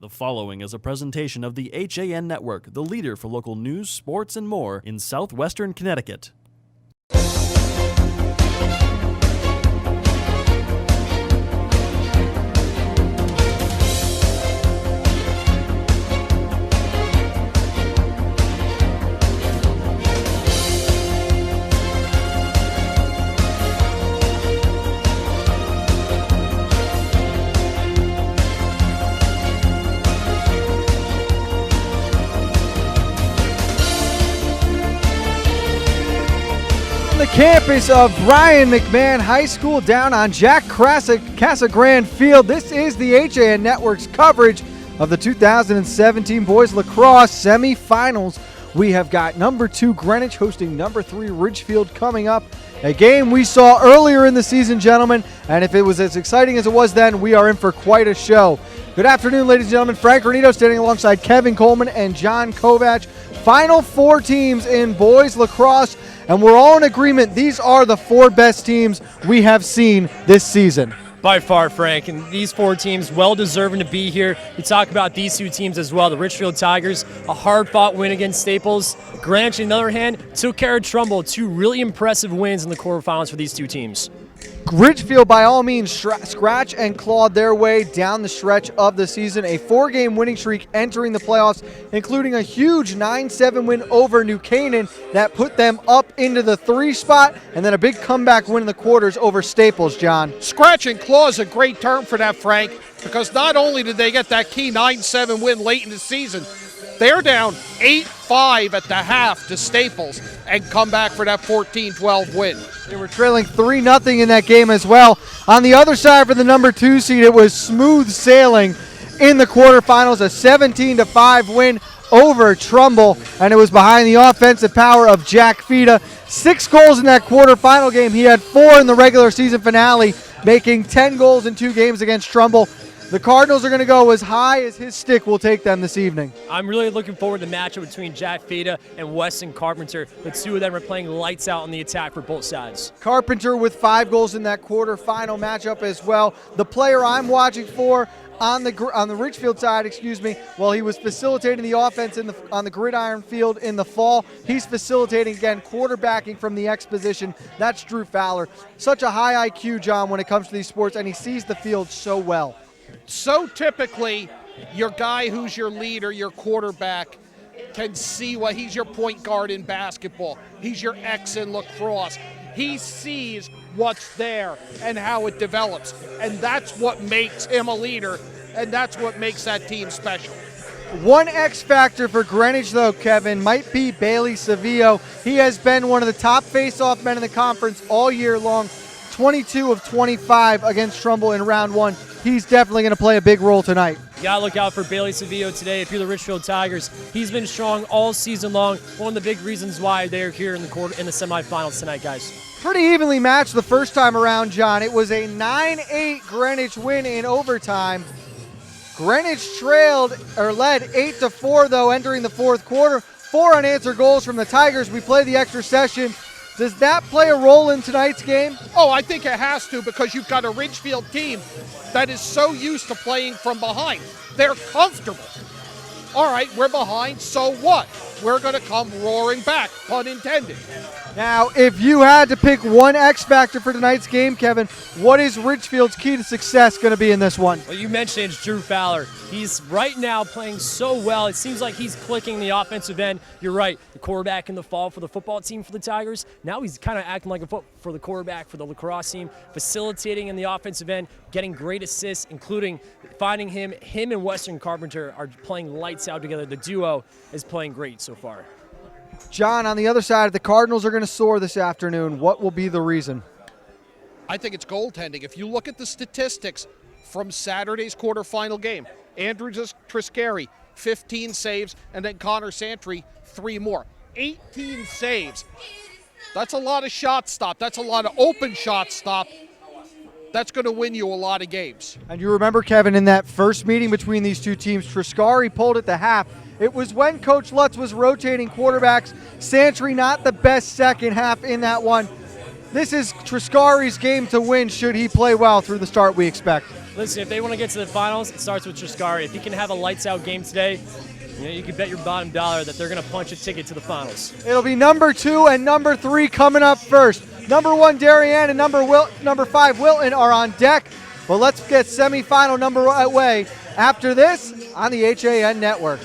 The following is a presentation of the HAN Network, the leader for local news, sports, and more in southwestern Connecticut. The campus of Brian McMahon High School down on Jack Casa Grande Field. This is the HAN Network's coverage of the 2017 Boys Lacrosse Semifinals. We have got number 2 Greenwich hosting number 3 Ridgefield coming up. A game we saw earlier in the season, gentlemen, and if it was as exciting as it was then, we are in for quite a show. Good afternoon, ladies and gentlemen. Frank Renito standing alongside Kevin Coleman and John Kovach. Final 4 teams in Boys Lacrosse. And we're all in agreement, these are the 4 best teams we have seen this season. By far, Frank, and these 4 teams well deserving to be here. You talk about these 2 teams as well. The Ridgefield Tigers, a hard-fought win against Staples. Greenwich, on the other hand, took care of Trumbull. 2 really impressive wins in the quarterfinals for these 2 teams. Ridgefield, by all means, scratch and clawed their way down the stretch of the season. A 4-game winning streak entering the playoffs, including a huge 9-7 win over New Canaan that put them up into the 3 spot, and then a big comeback win in the quarters over Staples, John. Scratch and claw is a great term for that, Frank, because not only did they get that key 9-7 win late in the season, they're down 8-5 at the half to Staples and come back for that 14-12 win. They were trailing 3-0 in that game as well. On the other side for the number 2 seed, it was smooth sailing in the quarterfinals, a 17-5 win over Trumbull, and it was behind the offensive power of Jack Fida. 6 goals in that quarterfinal game. He had 4 in the regular season finale, making 10 goals in 2 games against Trumbull. The Cardinals are going to go as high as his stick will take them this evening. I'm really looking forward to the matchup between Jack Fida and Weston Carpenter. The 2 of them are playing lights out on the attack for both sides. Carpenter with 5 goals in that quarterfinal matchup as well. The player I'm watching for on the Ridgefield side, well, he was facilitating the offense on the gridiron field in the fall. He's facilitating, again, quarterbacking from the X position. That's Drew Fowler. Such a high IQ, John, when it comes to these sports, and he sees the field so well. So typically, your guy who's your leader, your quarterback, can see what he's your point guard in basketball. He's your X in lacrosse. He sees what's there and how it develops. And that's what makes him a leader, and that's what makes that team special. One X factor for Greenwich, though, Kevin, might be Bailey Savio. He has been one of the top face-off men in the conference all year long. 22 of 25 against Trumbull in round 1. He's definitely going to play a big role tonight. You got to look out for Bailey Savio today. If you're the Ridgefield Tigers, he's been strong all season long. One of the big reasons why they're here in the semifinals tonight, guys. Pretty evenly matched the first time around, John. It was a 9-8 Greenwich win in overtime. Greenwich led 8-4, though, entering the 4th quarter. 4 unanswered goals from the Tigers. We play the extra session. Does that play a role in tonight's game? Oh, I think it has to, because you've got a Ridgefield team that is so used to playing from behind. They're comfortable. All right, we're behind, so what? We're going to come roaring back, pun intended. Now, if you had to pick one X factor for tonight's game, Kevin, what is Ridgefield's key to success going to be in this one? Well, you mentioned it's Drew Fowler. He's right now playing so well. It seems like he's clicking the offensive end. You're right, the quarterback in the fall for the football team for the Tigers. Now he's kind of acting like for the quarterback for the lacrosse team, facilitating in the offensive end, getting great assists, including finding him and Weston Carpenter are playing lights out together. The duo is playing great so far. John, on the other side, the Cardinals are going to soar this afternoon. What will be the reason? I think it's goaltending. If you look at the statistics from Saturday's quarterfinal game, Andrew Triscari, 15 saves, and then Connor Santry, 3 more. 18 saves. That's a lot of shots stopped. That's a lot of open shots stopped. That's going to win you a lot of games. And you remember, Kevin, in that first meeting between these 2 teams, Triscari pulled at the half. It was when Coach Lutz was rotating quarterbacks. Santry not the best second half in that one. This is Triscari's game to win should he play well through the start we expect. Listen, if they want to get to the finals, it starts with Triscari. If he can have a lights-out game today, you can bet your bottom dollar that they're going to punch a ticket to the finals. It'll be number 2 and number 3 coming up first. Number 1, Darien, and number 5, Wilton are on deck. But let's get semifinal number way after this on the HAN Network.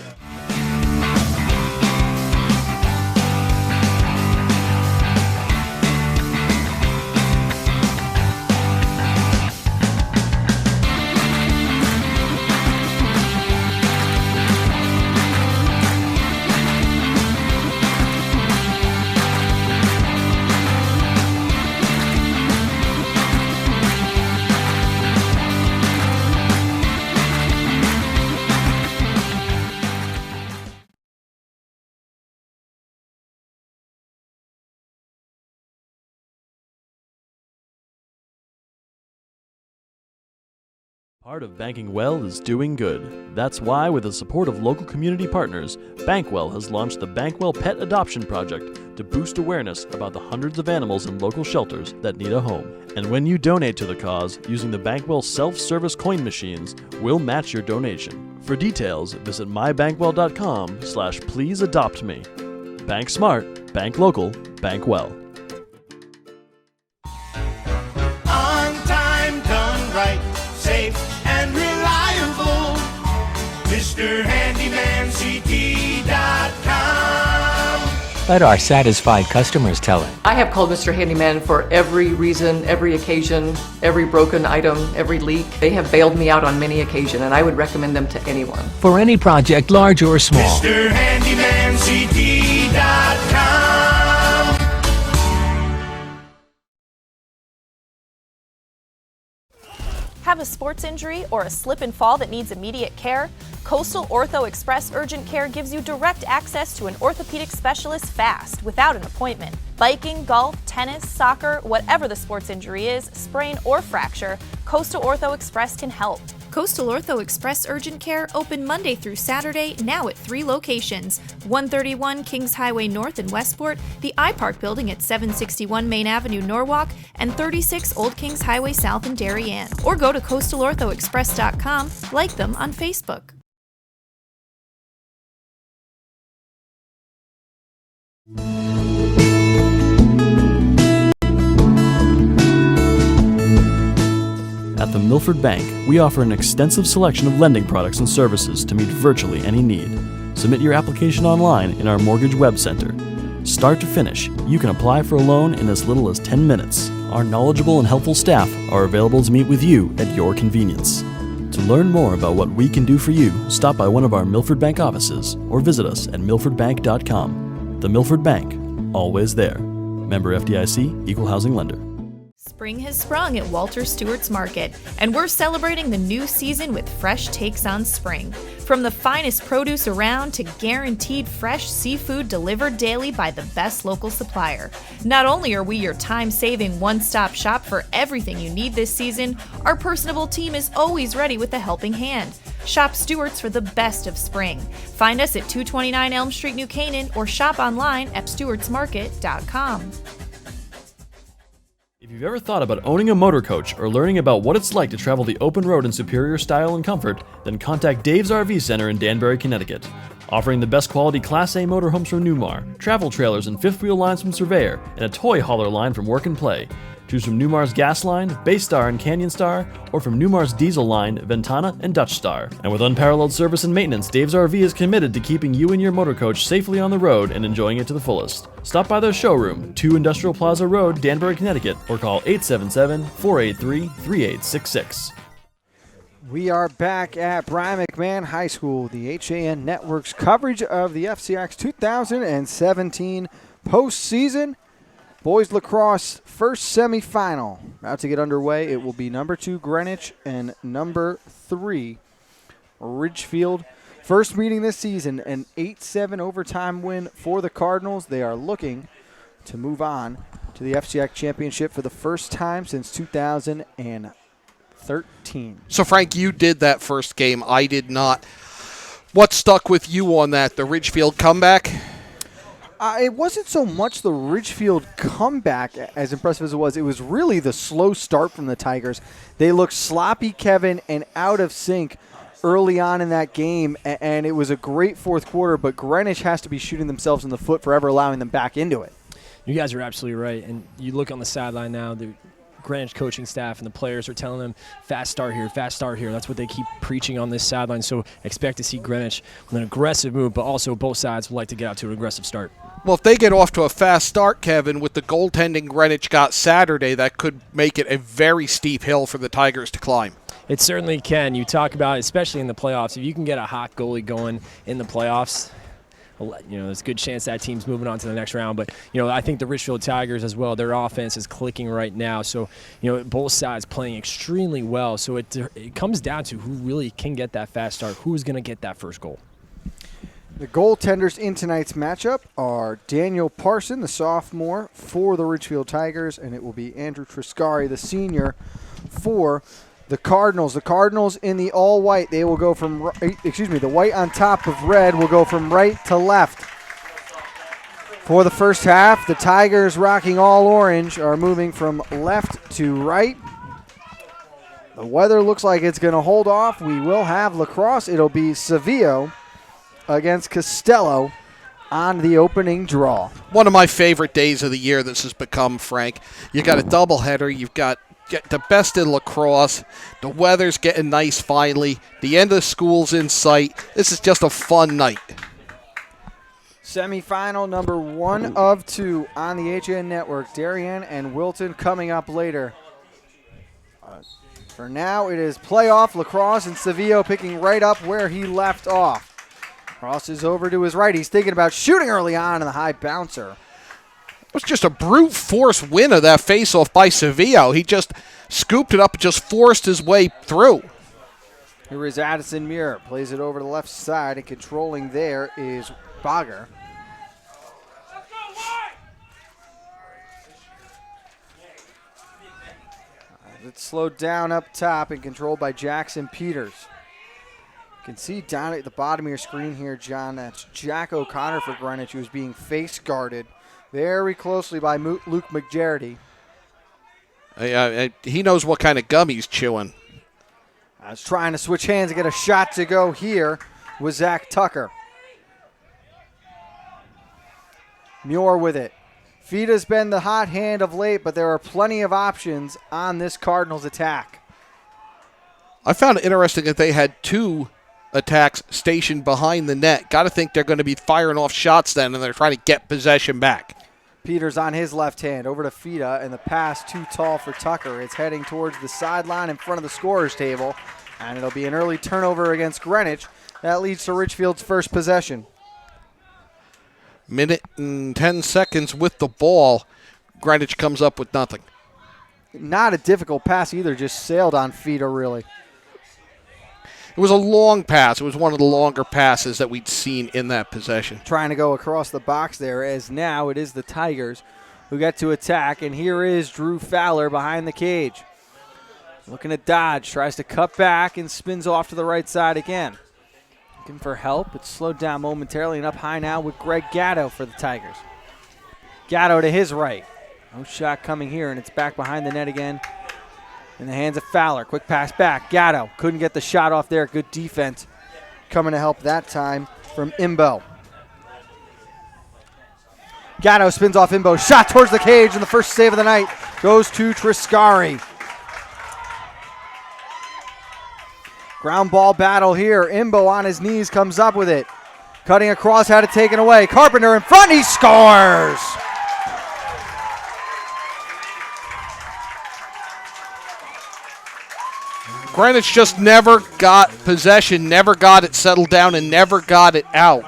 Part of banking well is doing good. That's why, with the support of local community partners, Bankwell has launched the Bankwell Pet Adoption Project to boost awareness about the hundreds of animals in local shelters that need a home. And when you donate to the cause using the Bankwell self-service coin machines, we'll match your donation. For details, visit mybankwell.com/pleaseadoptme. Bank smart, bank local, bank well. On time, done right, safe and reliable. MrHandymanCT.com. Let our satisfied customers tell it. I have called Mr. Handyman for every reason, every occasion, every broken item, every leak. They have bailed me out on many occasions, and I would recommend them to anyone. For any project, large or small. MrHandymanCT.com. Have a sports injury or a slip and fall that needs immediate care? Coastal Ortho Express Urgent Care gives you direct access to an orthopedic specialist fast, without an appointment. Biking, golf, tennis, soccer, whatever the sports injury is, sprain or fracture, Coastal Ortho Express can help. Coastal Ortho Express Urgent Care open Monday through Saturday, now at 3 locations: 131 Kings Highway North in Westport, the iPark building at 761 Main Avenue, Norwalk, and 36 Old Kings Highway South in Darien. Or go to coastalorthoexpress.com, like them on Facebook. At the Milford Bank, we offer an extensive selection of lending products and services to meet virtually any need. Submit your application online in our Mortgage Web Center. Start to finish, you can apply for a loan in as little as 10 minutes. Our knowledgeable and helpful staff are available to meet with you at your convenience. To learn more about what we can do for you, stop by one of our Milford Bank offices or visit us at milfordbank.com. The Milford Bank, always there. Member FDIC, Equal Housing Lender. Spring has sprung at Walter Stewart's Market, and we're celebrating the new season with fresh takes on spring. From the finest produce around to guaranteed fresh seafood delivered daily by the best local supplier. Not only are we your time-saving one-stop shop for everything you need this season, our personable team is always ready with a helping hand. Shop Stewart's for the best of spring. Find us at 229 Elm Street, New Canaan, or shop online at stewartsmarket.com. If you've ever thought about owning a motor coach or learning about what it's like to travel the open road in superior style and comfort, then contact Dave's RV Center in Danbury, Connecticut. Offering the best quality Class A motorhomes from Newmar, travel trailers and fifth wheel lines from Surveyor, and a toy hauler line from Work and Play. Choose from Newmar's Gas Line, Baystar and Canyon Star, or from Newmar's Diesel Line, Ventana and Dutch Star. And with unparalleled service and maintenance, Dave's RV is committed to keeping you and your motor coach safely on the road and enjoying it to the fullest. Stop by their showroom, 2 Industrial Plaza Road, Danbury, Connecticut, or call 877-483-3866. We are back at Brian McMahon High School, the HAN Network's coverage of the FCIAC's 2017 postseason. Boys lacrosse first semifinal about to get underway. It will be number 2 Greenwich and number 3 Ridgefield. First meeting this season, an 8-7 overtime win for the Cardinals. They are looking to move on to the FCIAC championship for the first time since 2013. So, Frank, you did that first game. I did not. What stuck with you on that? The Ridgefield comeback? It wasn't so much the Ridgefield comeback, as impressive as it was. It was really the slow start from the Tigers. They looked sloppy, Kevin, and out of sync early on in that game, and it was a great fourth quarter, but Greenwich has to be shooting themselves in the foot for ever allowing them back into it. You guys are absolutely right. And you look on the sideline now, the Greenwich coaching staff and the players are telling them, fast start here, fast start here. That's what they keep preaching on this sideline. So expect to see Greenwich with an aggressive move, but also both sides would like to get out to an aggressive start. Well, if they get off to a fast start, Kevin, with the goaltending Greenwich got Saturday, that could make it a very steep hill for the Tigers to climb. It certainly can. You talk about, especially in the playoffs, if you can get a hot goalie going in the playoffs, there's a good chance that team's moving on to the next round. But, I think the Ridgefield Tigers as well, their offense is clicking right now. So, both sides playing extremely well. So it comes down to who really can get that fast start, who is going to get that first goal. The goaltenders in tonight's matchup are Daniel Parson, the sophomore, for the Ridgefield Tigers, and it will be Andrew Triscari, the senior, for the Cardinals. The Cardinals in the all-white, they will go from, the white on top of red will go from right to left. For the first half, the Tigers rocking all orange are moving from left to right. The weather looks like it's going to hold off. We will have lacrosse. It'll be Seville against Costello on the opening draw. One of my favorite days of the year this has become, Frank. You got a doubleheader. You've got the best in lacrosse. The weather's getting nice finally. The end of school's in sight. This is just a fun night. Semifinal number 1 of 2 on the HN Network. Darien and Wilton coming up later. For now, it is playoff lacrosse, and Seville picking right up where he left off. Crosses over to his right. He's thinking about shooting early on in the high bouncer. It was just a brute force win of that faceoff by Seville. He just scooped it up and just forced his way through. Here is Addison Muir. Plays it over to the left side, and controlling there is Bogger. It's slowed down up top and controlled by Jackson Peters. You can see down at the bottom of your screen here, John, that's Jack O'Connor for Greenwich, who is being face guarded very closely by Luke McGarity. He knows what kind of gum he's chewing. I was trying to switch hands and get a shot to go here with Zach Tucker. Muir with it. Fida's been the hot hand of late, but there are plenty of options on this Cardinals attack. I found it interesting that they had 2 attacks stationed behind the net. Got to think they're going to be firing off shots then, and they're trying to get possession back. Peters on his left hand, over to Fida, and the pass too tall for Tucker. It's heading towards the sideline in front of the scorer's table, and it'll be an early turnover against Greenwich. That leads to Ridgefield's first possession. Minute and 10 seconds with the ball. Greenwich comes up with nothing. Not a difficult pass either, just sailed on Fida, really. It was a long pass. It was one of the longer passes that we'd seen in that possession. Trying to go across the box there, as now it is the Tigers who get to attack, and here is Drew Fowler behind the cage. Looking to dodge, tries to cut back, and spins off to the right side again. Looking for help. It's slowed down momentarily and up high now with Greg Gatto for the Tigers. Gatto to his right. No shot coming here, and it's back behind the net again in the hands of Fowler. Quick pass back. Gatto couldn't get the shot off there. Good defense coming to help that time from Imbo. Gatto spins off Imbo. Shot towards the cage, and the first save of the night goes to Triscari. Ground ball battle here. Imbo on his knees comes up with it. Cutting across, had it taken away. Carpenter in front, he scores! Greenwich just never got possession, never got it settled down, and never got it out.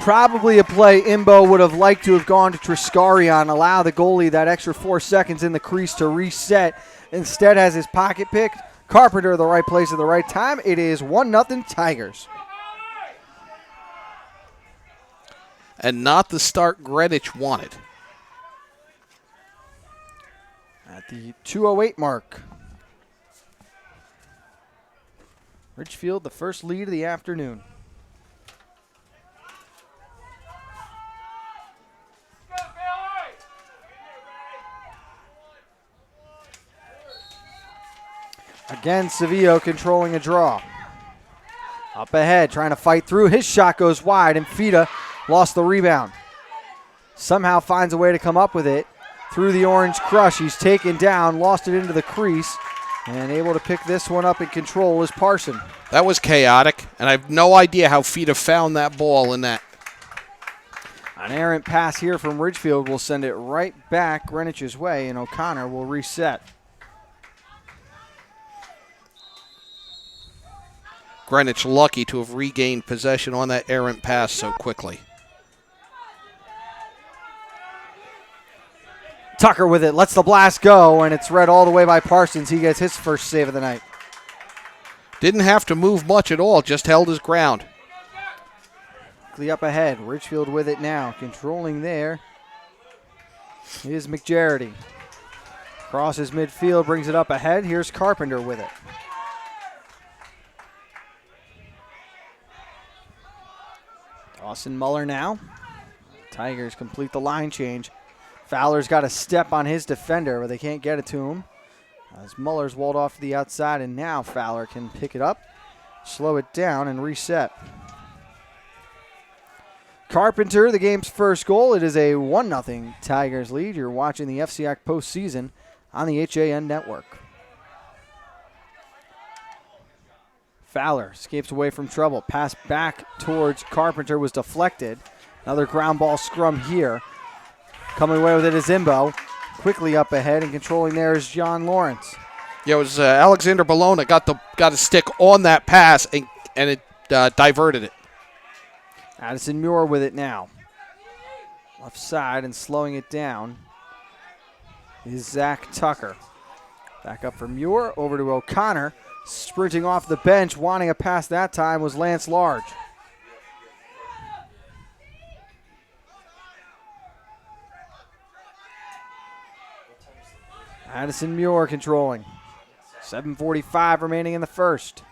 Probably a play Imbo would have liked to have gone to Triscari on, allow the goalie that extra 4 seconds in the crease to reset. Instead has his pocket picked. Carpenter the right place at the right time. It is 1-0 Tigers. And not the start Greenwich wanted. At the 2:08 mark. Ridgefield, the first lead of the afternoon. Again, Sevilla controlling a draw. Up ahead, trying to fight through. His shot goes wide, and Fida lost the rebound. Somehow finds a way to come up with it. Through the orange crush, he's taken down, lost it into the crease, and able to pick this one up and control is Parson. That was chaotic, and I have no idea how Fida found that ball in that. An errant pass here from Ridgefield will send it right back Greenwich's way, and O'Connor will reset. Greenwich lucky to have regained possession on that errant pass so quickly. Tucker with it, lets the blast go, and it's read all the way by Parsons. He gets his first save of the night. Didn't have to move much at all, just held his ground. Quickly up ahead, Ridgefield with it now. Controlling there is McGarity. Crosses midfield, brings it up ahead. Here's Carpenter with it. Dawson Muller now. Tigers complete the line change. Fowler's got a step on his defender, but they can't get it to him. As Muller's walled off to the outside, and now Fowler can pick it up, slow it down, and reset. Carpenter, the game's first goal. It is a 1-0 Tigers lead. You're watching the FCIAC postseason on the HAN network. Fowler escapes away from trouble. Pass back towards Carpenter was deflected. Another ground ball scrum here. Coming away with it is Imbo. Quickly up ahead and controlling there is John Lawrence. Yeah, it was Alexander Bologna got a stick on that pass and it diverted it. Addison Muir with it now. Left side and slowing it down is Zach Tucker. Back up for Muir, over to O'Connor. Sprinting off the bench, wanting a pass that time was Lance Large. Addison Muir controlling. 7:45 remaining in the first.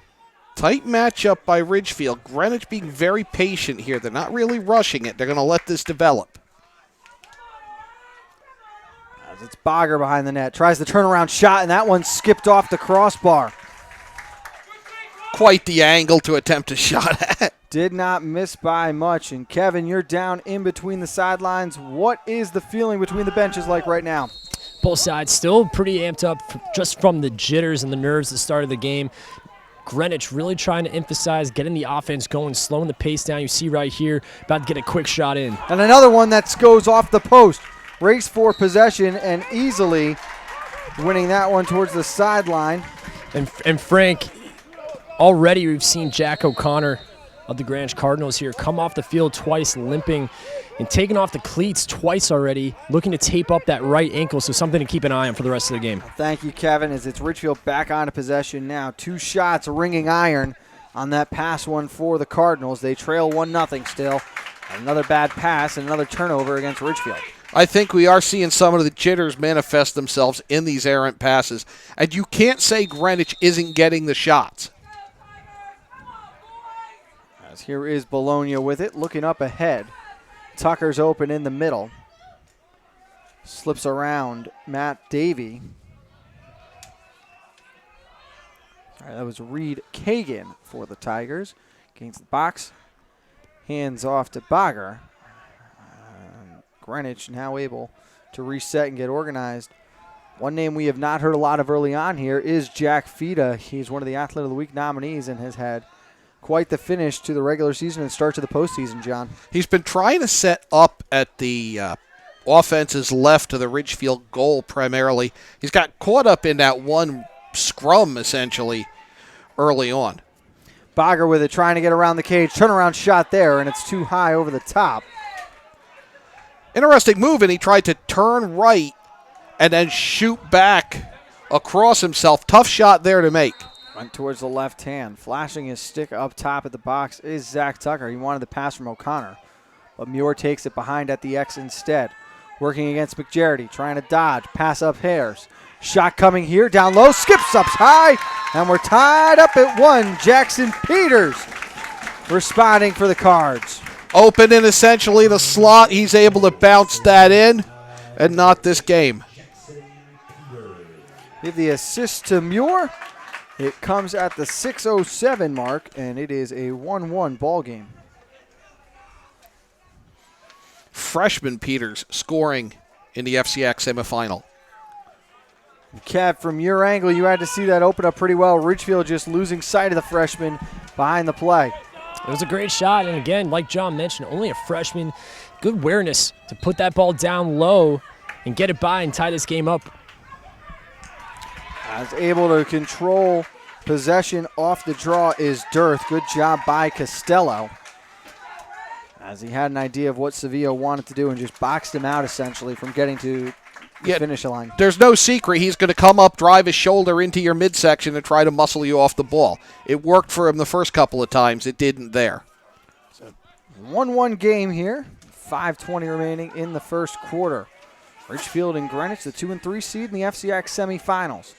Tight matchup by Ridgefield. Greenwich being very patient here. They're not really rushing it. They're going to let this develop. As it's Bogger behind the net. Tries the turnaround shot, and that one skipped off the crossbar. Quite the angle to attempt a shot at. Did not miss by much. And Kevin, you're down in between the sidelines. What is the feeling between the benches like right now? Both sides still pretty amped up just from the jitters and the nerves at the start of the game. Greenwich really trying to emphasize getting the offense going, slowing the pace down. You see right here, about to get a quick shot in. And another one that goes off the post. Race for possession and easily winning that one towards the sideline. And Frank, already we've seen Jack O'Connor of the Greenwich Cardinals here come off the field twice, limping and taking off the cleats twice already, looking to tape up that right ankle, so something to keep an eye on for the rest of the game. Thank you, Kevin, as it's Ridgefield back onto possession now. 2 shots ringing iron on that pass one for the Cardinals. They trail 1-0 still. Another bad pass and another turnover against Ridgefield. I think we are seeing some of the jitters manifest themselves in these errant passes, and you can't say Greenwich isn't getting the shots. As here is Bologna with it, looking up ahead. Tucker's open in the middle. Slips around Matt Davey. All right, that was Reed Kagan for the Tigers. Gains the box. Hands off to Bogger. Greenwich now able to reset and get organized. One name we have not heard a lot of early on here is Jack Fida. He's one of the Athlete of the Week nominees and has had quite the finish to the regular season and start to the postseason, John. He's been trying to set up at the offense's left of the Ridgefield goal primarily. He's got caught up in that one scrum, essentially, early on. Bogger with it, trying to get around the cage. Turnaround shot there, and it's too high over the top. Interesting move, and he tried to turn right and then shoot back across himself. Tough shot there to make. Went towards the left hand. Flashing his stick up top at the box is Zach Tucker. He wanted the pass from O'Connor, but Muir takes it behind at the X instead. Working against McGarity, trying to dodge. Pass up Hares. Shot coming here, down low, skips up high, and we're tied up at 1. Jackson Peters responding for the Cards. Open in essentially the slot. He's able to bounce that in, and not this game. Give the assist to Muir. It comes at the 6:07 mark, and it is a 1-1 ball game. Freshman Peters scoring in the FCIAC semifinal. Kev, from your angle, you had to see that open up pretty well. Ridgefield just losing sight of the freshman behind the play. It was a great shot, and again, like John mentioned, only a freshman. Good awareness to put that ball down low and get it by and tie this game up. As able to control possession off the draw is Dearth. Good job by Costello, as he had an idea of what Sevilla wanted to do and just boxed him out essentially from getting to the finish line. There's no secret. He's going to come up, drive his shoulder into your midsection, and try to muscle you off the ball. It worked for him the first couple of times. It didn't there. 1-1 game here. 5:20 remaining in the first quarter. Ridgefield and Greenwich, the 2 and 3 seed in the FCIAC semifinals.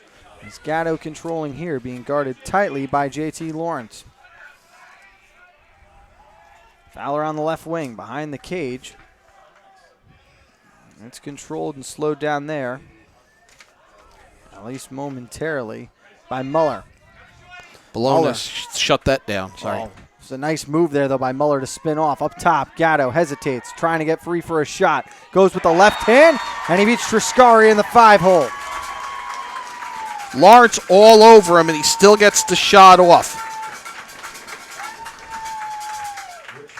As Gatto controlling here, being guarded tightly by JT Lawrence. Fowler on the left wing, behind the cage. It's controlled and slowed down there, at least momentarily, by Muller. Bologna shut that down. Sorry. Oh, it's a nice move there, though, by Muller to spin off. Up top, Gatto hesitates, trying to get free for a shot. Goes with the left hand, and he beats Triscari in the 5-hole. Lawrence all over him, and he still gets the shot off.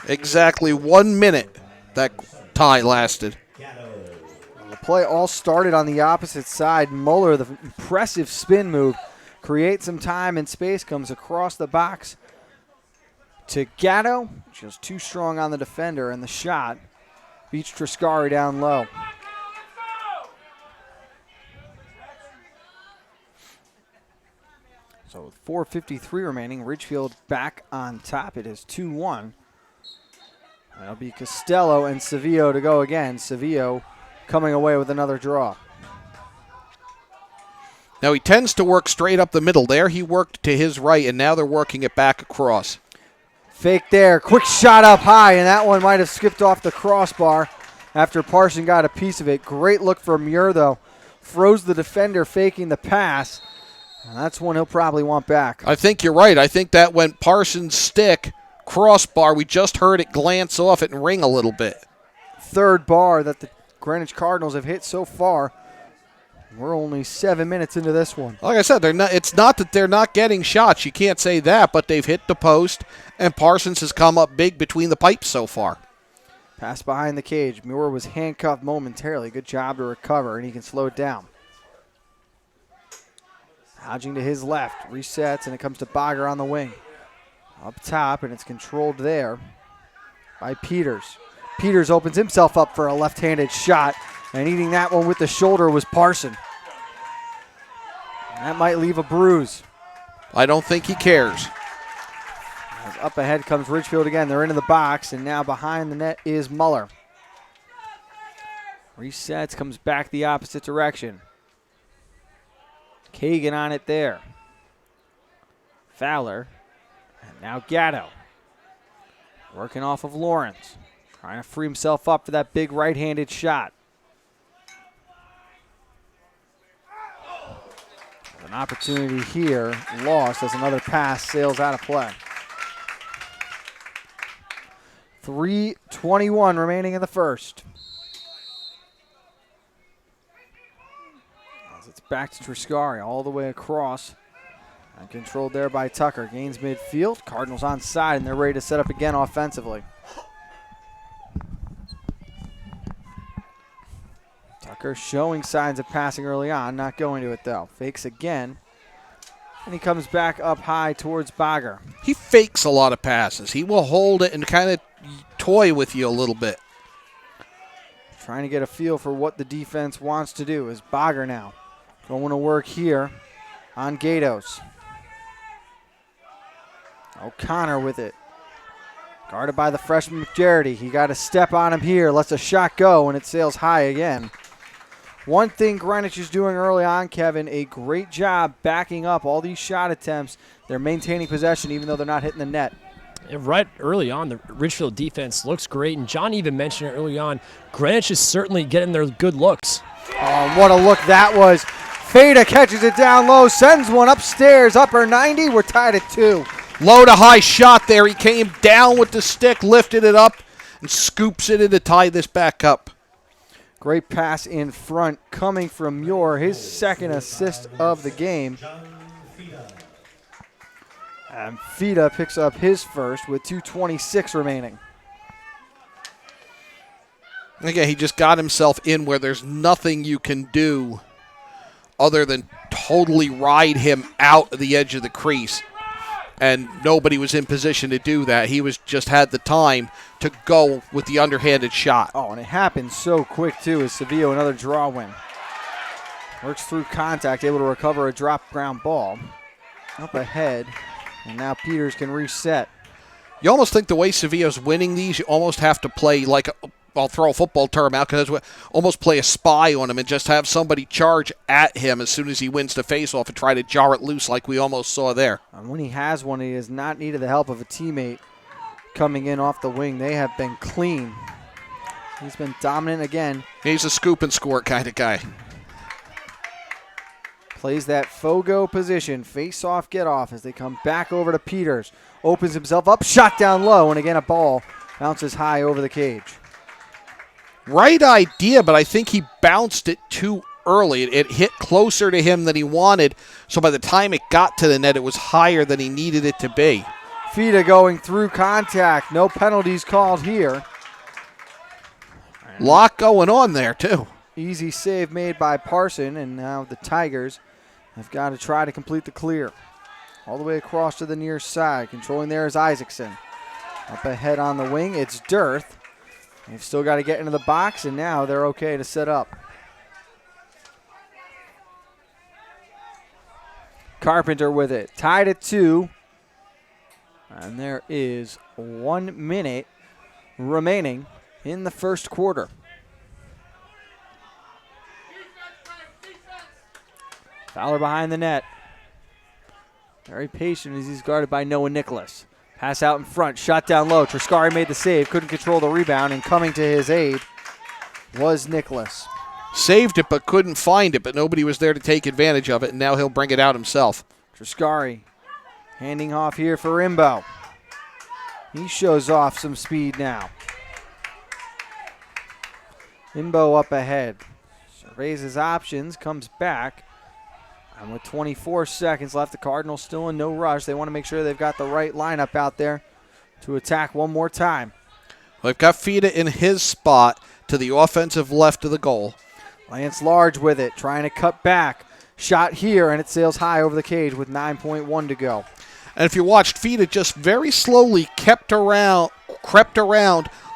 Exactly 1 minute that tie lasted. The play all started on the opposite side. Muller, the impressive spin move, creates some time and space, comes across the box to Gatto, just too strong on the defender, and the shot beats Triscari down low. So with 4:53 remaining, Ridgefield back on top. It is 2-1. That'll be Costello and Sevilla to go again. Sevilla coming away with another draw. Now he tends to work straight up the middle. There he worked to his right, and now they're working it back across. Fake there. Quick shot up high, and that one might have skipped off the crossbar after Parson got a piece of it. Great look from Muir, though. Froze the defender faking the pass. And that's one he'll probably want back. I think you're right. I think that went Parsons' stick, crossbar. We just heard it glance off it and ring a little bit. Third bar that the Greenwich Cardinals have hit so far. We're only 7 minutes into this one. Like I said, it's not that they're not getting shots. You can't say that, but they've hit the post, and Parsons has come up big between the pipes so far. Pass behind the cage. Muir was handcuffed momentarily. Good job to recover, and he can slow it down. Hodging to his left, resets, and it comes to Bogger on the wing. Up top, and it's controlled there by Peters. Peters opens himself up for a left-handed shot, and eating that one with the shoulder was Parson. That might leave a bruise. I don't think he cares. As up ahead comes Ridgefield again. They're into the box, and now behind the net is Muller. Resets, comes back the opposite direction. Kagan on it there. Fowler. And now Gatto. Working off of Lawrence. Trying to free himself up for that big right-handed shot. An opportunity here lost as another pass sails out of play. 3:21 remaining in the first. As it's back to Triscari all the way across. And controlled there by Tucker. Gains midfield. Cardinals on side, and they're ready to set up again offensively. Tucker showing signs of passing early on. Not going to it, though. Fakes again. And he comes back up high towards Bogger. He fakes a lot of passes. He will hold it and kind of toy with you a little bit. Trying to get a feel for what the defense wants to do is Bogger now. Going to work here on Gatos. O'Connor with it. Guarded by the freshman McGarity. He got a step on him here. Lets a shot go, and it sails high again. One thing Greenwich is doing early on, Kevin, a great job backing up all these shot attempts. They're maintaining possession even though they're not hitting the net. And right early on, the Ridgefield defense looks great, and John even mentioned it early on. Greenwich is certainly getting their good looks. Oh, what a look that was Fada catches it down low, sends one upstairs, upper 90. We're tied at 2. Low to high shot there. He came down with the stick, lifted it up, and scoops it in to tie this back up. Great pass in front coming from Muir, his second assist of the game. And Fida picks up his first with 2:26 remaining. Again, he just got himself in where there's nothing you can do other than totally ride him out of the edge of the crease. And nobody was in position to do that. He was just had the time to go with the underhanded shot. Oh, and it happened so quick, too, as Sevilla another draw win. Works through contact, able to recover a drop ground ball. Up ahead, and now Peters can reset. You almost think the way Sevilla's winning these, you almost have to play like, I'll throw a football term out, because almost play a spy on him and just have somebody charge at him as soon as he wins the faceoff and try to jar it loose like we almost saw there. And when he has one, he has not needed the help of a teammate coming in off the wing. They have been clean. He's been dominant again. He's a scoop and score kind of guy. Plays that Fogo position, face-off, get-off as they come back over to Peters. Opens himself up, shot down low, and again a ball bounces high over the cage. Right idea, but I think he bounced it too early. It hit closer to him than he wanted, so by the time it got to the net, it was higher than he needed it to be. Fida going through contact. No penalties called here. Lot going on there, too. Easy save made by Parson, and now the Tigers have got to try to complete the clear. All the way across to the near side. Controlling there is Isaacson. Up ahead on the wing, it's Dearth. They've still got to get into the box, and now they're okay to set up. Carpenter with it. Tied at 2. And there is 1 minute remaining in the first quarter. Fowler behind the net. Very patient as he's guarded by Noah Nicholas. Pass out in front, shot down low. Triscari made the save, couldn't control the rebound, and coming to his aid was Nicholas. Saved it but couldn't find it, but nobody was there to take advantage of it, and now he'll bring it out himself. Triscari handing off here for Imbo. He shows off some speed now. Imbo up ahead. Surveys his options, comes back. And with 24 seconds left, the Cardinals still in no rush. They want to make sure they've got the right lineup out there to attack one more time. They've got Fida in his spot to the offensive left of the goal. Lance Large with it, trying to cut back. Shot here, and it sails high over the cage with 9.1 to go. And if you watched, Fida just very slowly crept around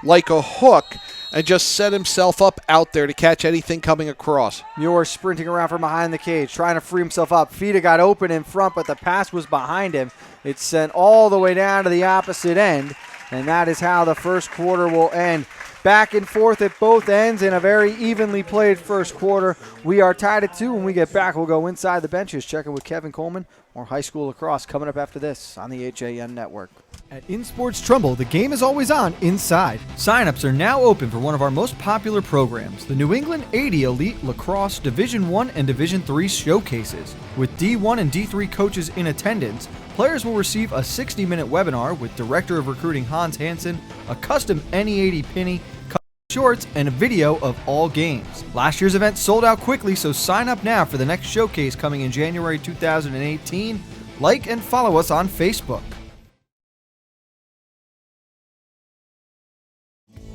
like a hook and just set himself up out there to catch anything coming across. Muir sprinting around from behind the cage, trying to free himself up. Fida got open in front, but the pass was behind him. It's sent all the way down to the opposite end, and that is how the first quarter will end. Back and forth at both ends in a very evenly played first quarter. We are tied at 2. When we get back, we'll go inside the benches, checking with Kevin Coleman. More high school lacrosse coming up after this on the HAN Network. At InSports Trumbull, the game is always on inside. Sign-ups are now open for one of our most popular programs, the New England 80 Elite Lacrosse Division I and Division III showcases. With D1 and D3 coaches in attendance, players will receive a 60-minute webinar with Director of Recruiting Hans Hansen, a custom NE80 penny, shorts, and a video of all games. Last year's event sold out quickly, so sign up now for the next showcase coming in January 2018. Like and follow us on Facebook.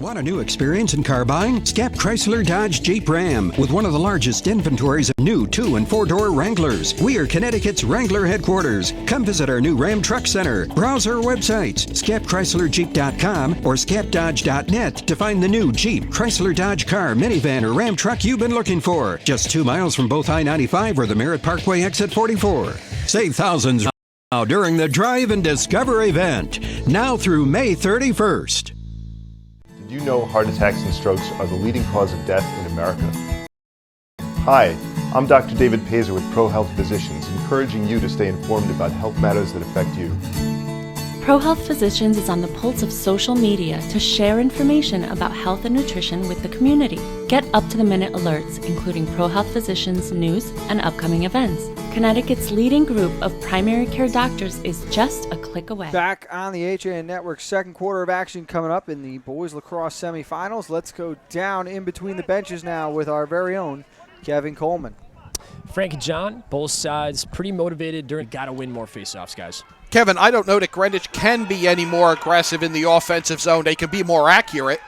Want a new experience in car buying? Skep Chrysler Dodge Jeep Ram with one of the largest inventories of new 2- and 4-door Wranglers. We are Connecticut's Wrangler headquarters. Come visit our new Ram Truck Center. Browse our websites, skepchryslerjeep.com or skepdodge.net to find the new Jeep, Chrysler Dodge car, minivan, or Ram truck you've been looking for. Just 2 miles from both I-95 or the Merritt Parkway exit 44. Save thousands now during the Drive and Discover event, now through May 31st. Did you know heart attacks and strokes are the leading cause of death in America? Hi, I'm Dr. David Pazer with ProHealth Physicians, encouraging you to stay informed about health matters that affect you. ProHealth Physicians is on the pulse of social media to share information about health and nutrition with the community. Get up-to-the-minute alerts, including ProHealth Physicians, news, and upcoming events. Connecticut's leading group of primary care doctors is just a click away. Back on the HAN Network, second quarter of action coming up in the boys lacrosse semifinals. Let's go down in between the benches now with our very own Kevin Coleman. Frank and John, both sides pretty motivated during. Got to win more faceoffs, guys. Kevin, I don't know that Greenwich can be any more aggressive in the offensive zone. They can be more accurate.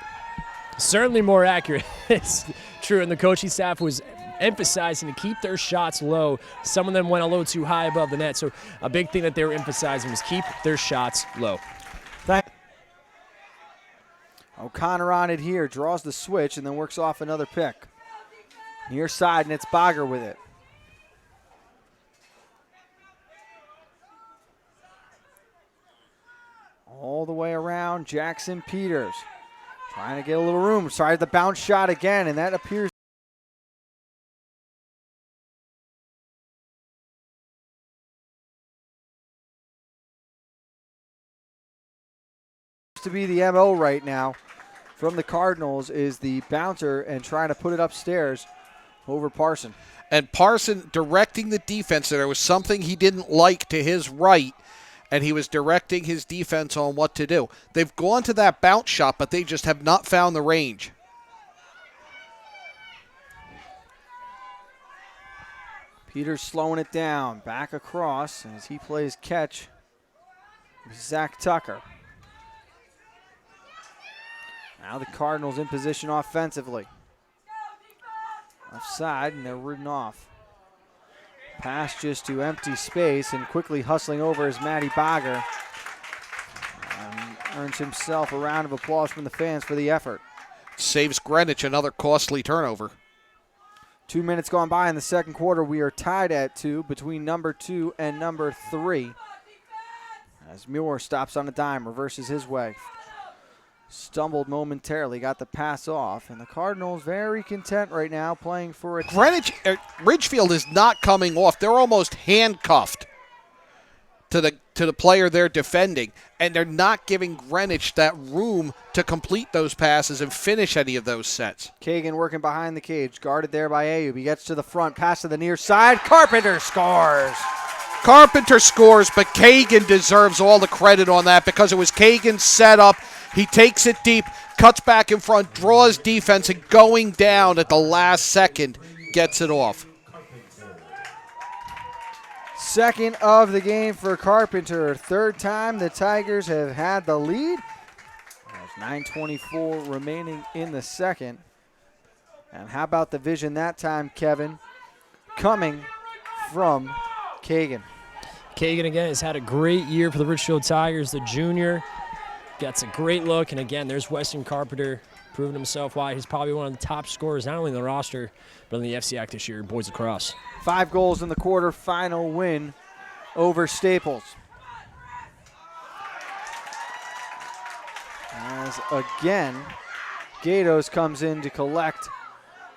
Certainly more accurate. It's true, and the coaching staff was emphasizing to keep their shots low. Some of them went a little too high above the net, so a big thing that they were emphasizing was keep their shots low. O'Connor on it here, draws the switch, and then works off another pick. Near side, and it's Bogger with it. All the way around, Jackson Peters. Trying to get a little room. Tried the bounce shot again, and that appears to be the MO right now from the Cardinals, is the bouncer and trying to put it upstairs over Parson. And Parson directing the defense. There was something he didn't like to his right, and he was directing his defense on what to do. They've gone to that bounce shot, but they just have not found the range. Peters slowing it down, back across as he plays catch with Zach Tucker. Now the Cardinals in position offensively. Offside, and they're ridden off. Pass just to empty space, and quickly hustling over is Matty Bogger. And earns himself a round of applause from the fans for the effort. Saves Greenwich another costly turnover. 2 minutes gone by in the second quarter. We are tied at 2 between number 2 and number 3. As Muir stops on a dime, reverses his way. Stumbled momentarily, got the pass off, and the Cardinals very content right now playing for it. Ridgefield is not coming off. They're almost handcuffed to the player they're defending, and they're not giving Greenwich that room to complete those passes and finish any of those sets. Kagan working behind the cage, guarded there by Ayub. He gets to the front, pass to the near side. Carpenter scores. Carpenter scores, but Kagan deserves all the credit on that because it was Kagan's setup. He takes it deep, cuts back in front, draws defense, and going down at the last second, gets it off. Second of the game for Carpenter. Third time the Tigers have had the lead. There's 9:24 remaining in the second. And how about the vision that time, Kevin? Coming from Kagan. Kagan, again, has had a great year for the Ridgefield Tigers, the junior. Gets a great look, and again, there's Weston Carpenter proving himself why he's probably one of the top scorers, not only in the roster, but in the FCIAC this year, boys lacrosse. 5 goals in the quarter, final win over Staples. As again, Gatos comes in to collect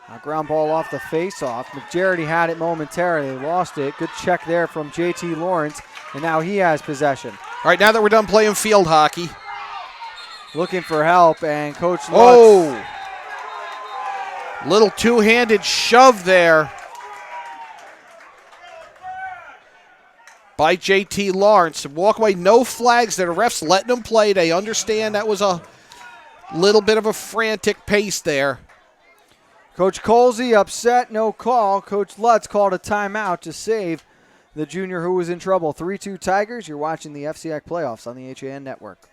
a ground ball off the face-off. McGarity had it momentarily, lost it. Good check there from JT Lawrence, and now he has possession. All right, now that we're done playing field hockey. Looking for help, and Coach Lutz. Oh! Little two-handed shove there by JT Lawrence. Walk away, no flags there. The refs letting them play. They understand that was a little bit of a frantic pace there. Coach Colsey upset, no call. Coach Lutz called a timeout to save the junior who was in trouble. 3-2 Tigers. You're watching the FCIAC playoffs on the HAN Network.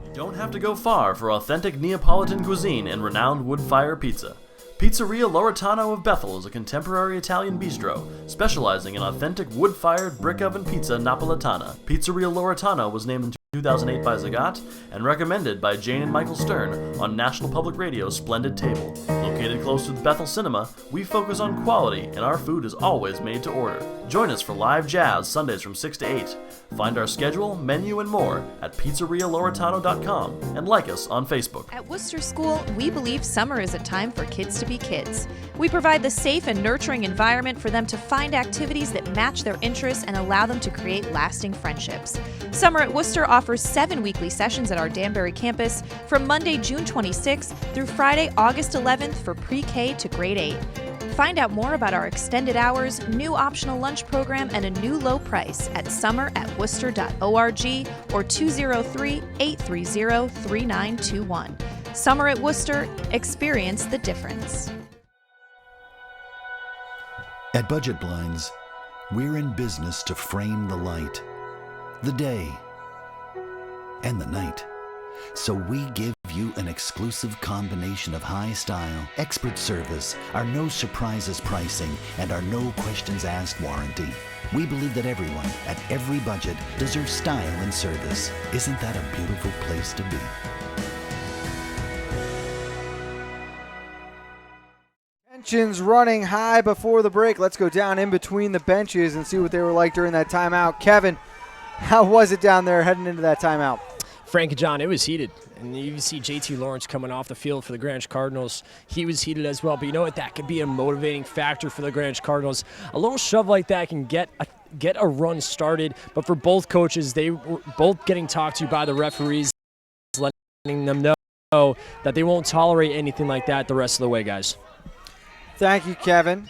You don't have to go far for authentic Neapolitan cuisine and renowned wood-fire pizza. Pizzeria Loretano of Bethel is a contemporary Italian bistro specializing in authentic wood-fired brick oven pizza Napolitana. Pizzeria Loretano was named in 2008 by Zagat and recommended by Jane and Michael Stern on National Public Radio's Splendid Table. Located close to the Bethel Cinema, we focus on quality and our food is always made to order. Join us for live jazz Sundays from 6 to 8. Find our schedule, menu, and more at pizzerialoretano.com and like us on Facebook. At Worcester School, we believe summer is a time for kids to be kids. We provide the safe and nurturing environment for them to find activities that match their interests and allow them to create lasting friendships. Summer at Worcester offers offers 7 weekly sessions at our Danbury campus from Monday, June 26th through Friday, August 11th for pre-K to grade 8. Find out more about our extended hours, new optional lunch program, and a new low price at summer@worcester.org or 203-830-3921. Summer at Worcester, experience the difference. At Budget Blinds, we're in business to frame the light, the day, and the night. So we give you an exclusive combination of high style, expert service, our no surprises pricing, and our no questions asked warranty. We believe that everyone, at every budget, deserves style and service. Isn't that a beautiful place to be? Tensions running high before the break. Let's go down in between the benches and see what they were like during that timeout. Kevin, how was it down there heading into that timeout? Frank and John, it was heated. And you see JT Lawrence coming off the field for the Greenwich Cardinals. He was heated as well. But you know what? That could be a motivating factor for the Greenwich Cardinals. A little shove like that can get a run started. But for both coaches, they were both getting talked to by the referees, letting them know that they won't tolerate anything like that the rest of the way, guys. Thank you, Kevin.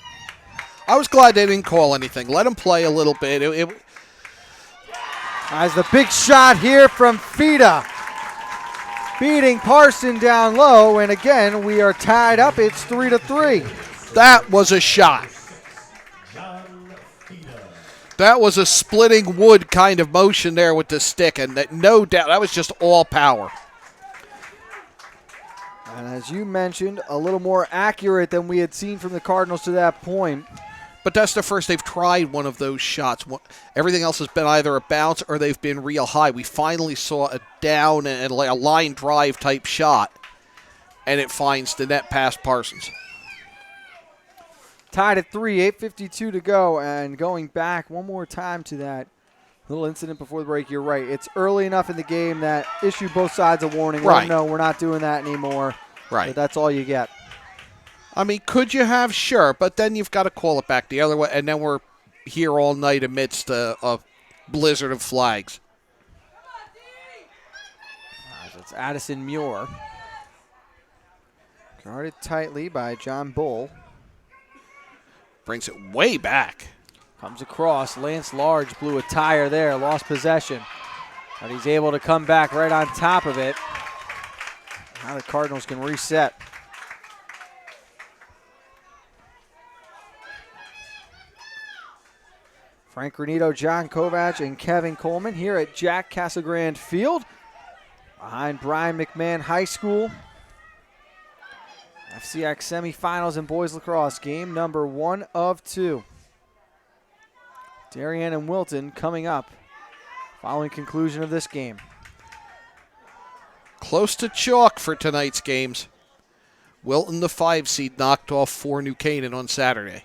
I was glad they didn't call anything. Let them play a little bit. As the big shot here from Fida, beating Parson down low, and again we are tied up. It's 3-3. That was a shot. That was a splitting wood kind of motion there with the stick, and that, no doubt that was just all power. And as you mentioned, a little more accurate than we had seen from the Cardinals to that point. But that's the first they've tried one of those shots. Everything else has been either a bounce or they've been real high. We finally saw a down and a line drive type shot, and it finds the net past Parsons. Tied at 3, 8:52 to go, and going back one more time to that little incident before the break, you're right. It's early enough in the game that issue both sides a warning. Right. No, we're not doing that anymore. Right. But that's all you get. I mean, could you have? Sure, but then you've got to call it back the other way, and then we're here all night amidst a blizzard of flags. It's Addison Muir. Guarded tightly by John Bull. Brings it way back. Comes across. Lance Large blew a tire there, lost possession. But he's able to come back right on top of it. Now the Cardinals can reset. Frank Granito, John Kovac, and Kevin Coleman here at Jack Casagrande Field behind Brian McMahon High School. FCIAC semifinals in boys lacrosse, game number 1 of 2. Darien and Wilton coming up following conclusion of this game. Close to chalk for tonight's games. Wilton, the 5 seed, knocked off 4 New Canaan on Saturday.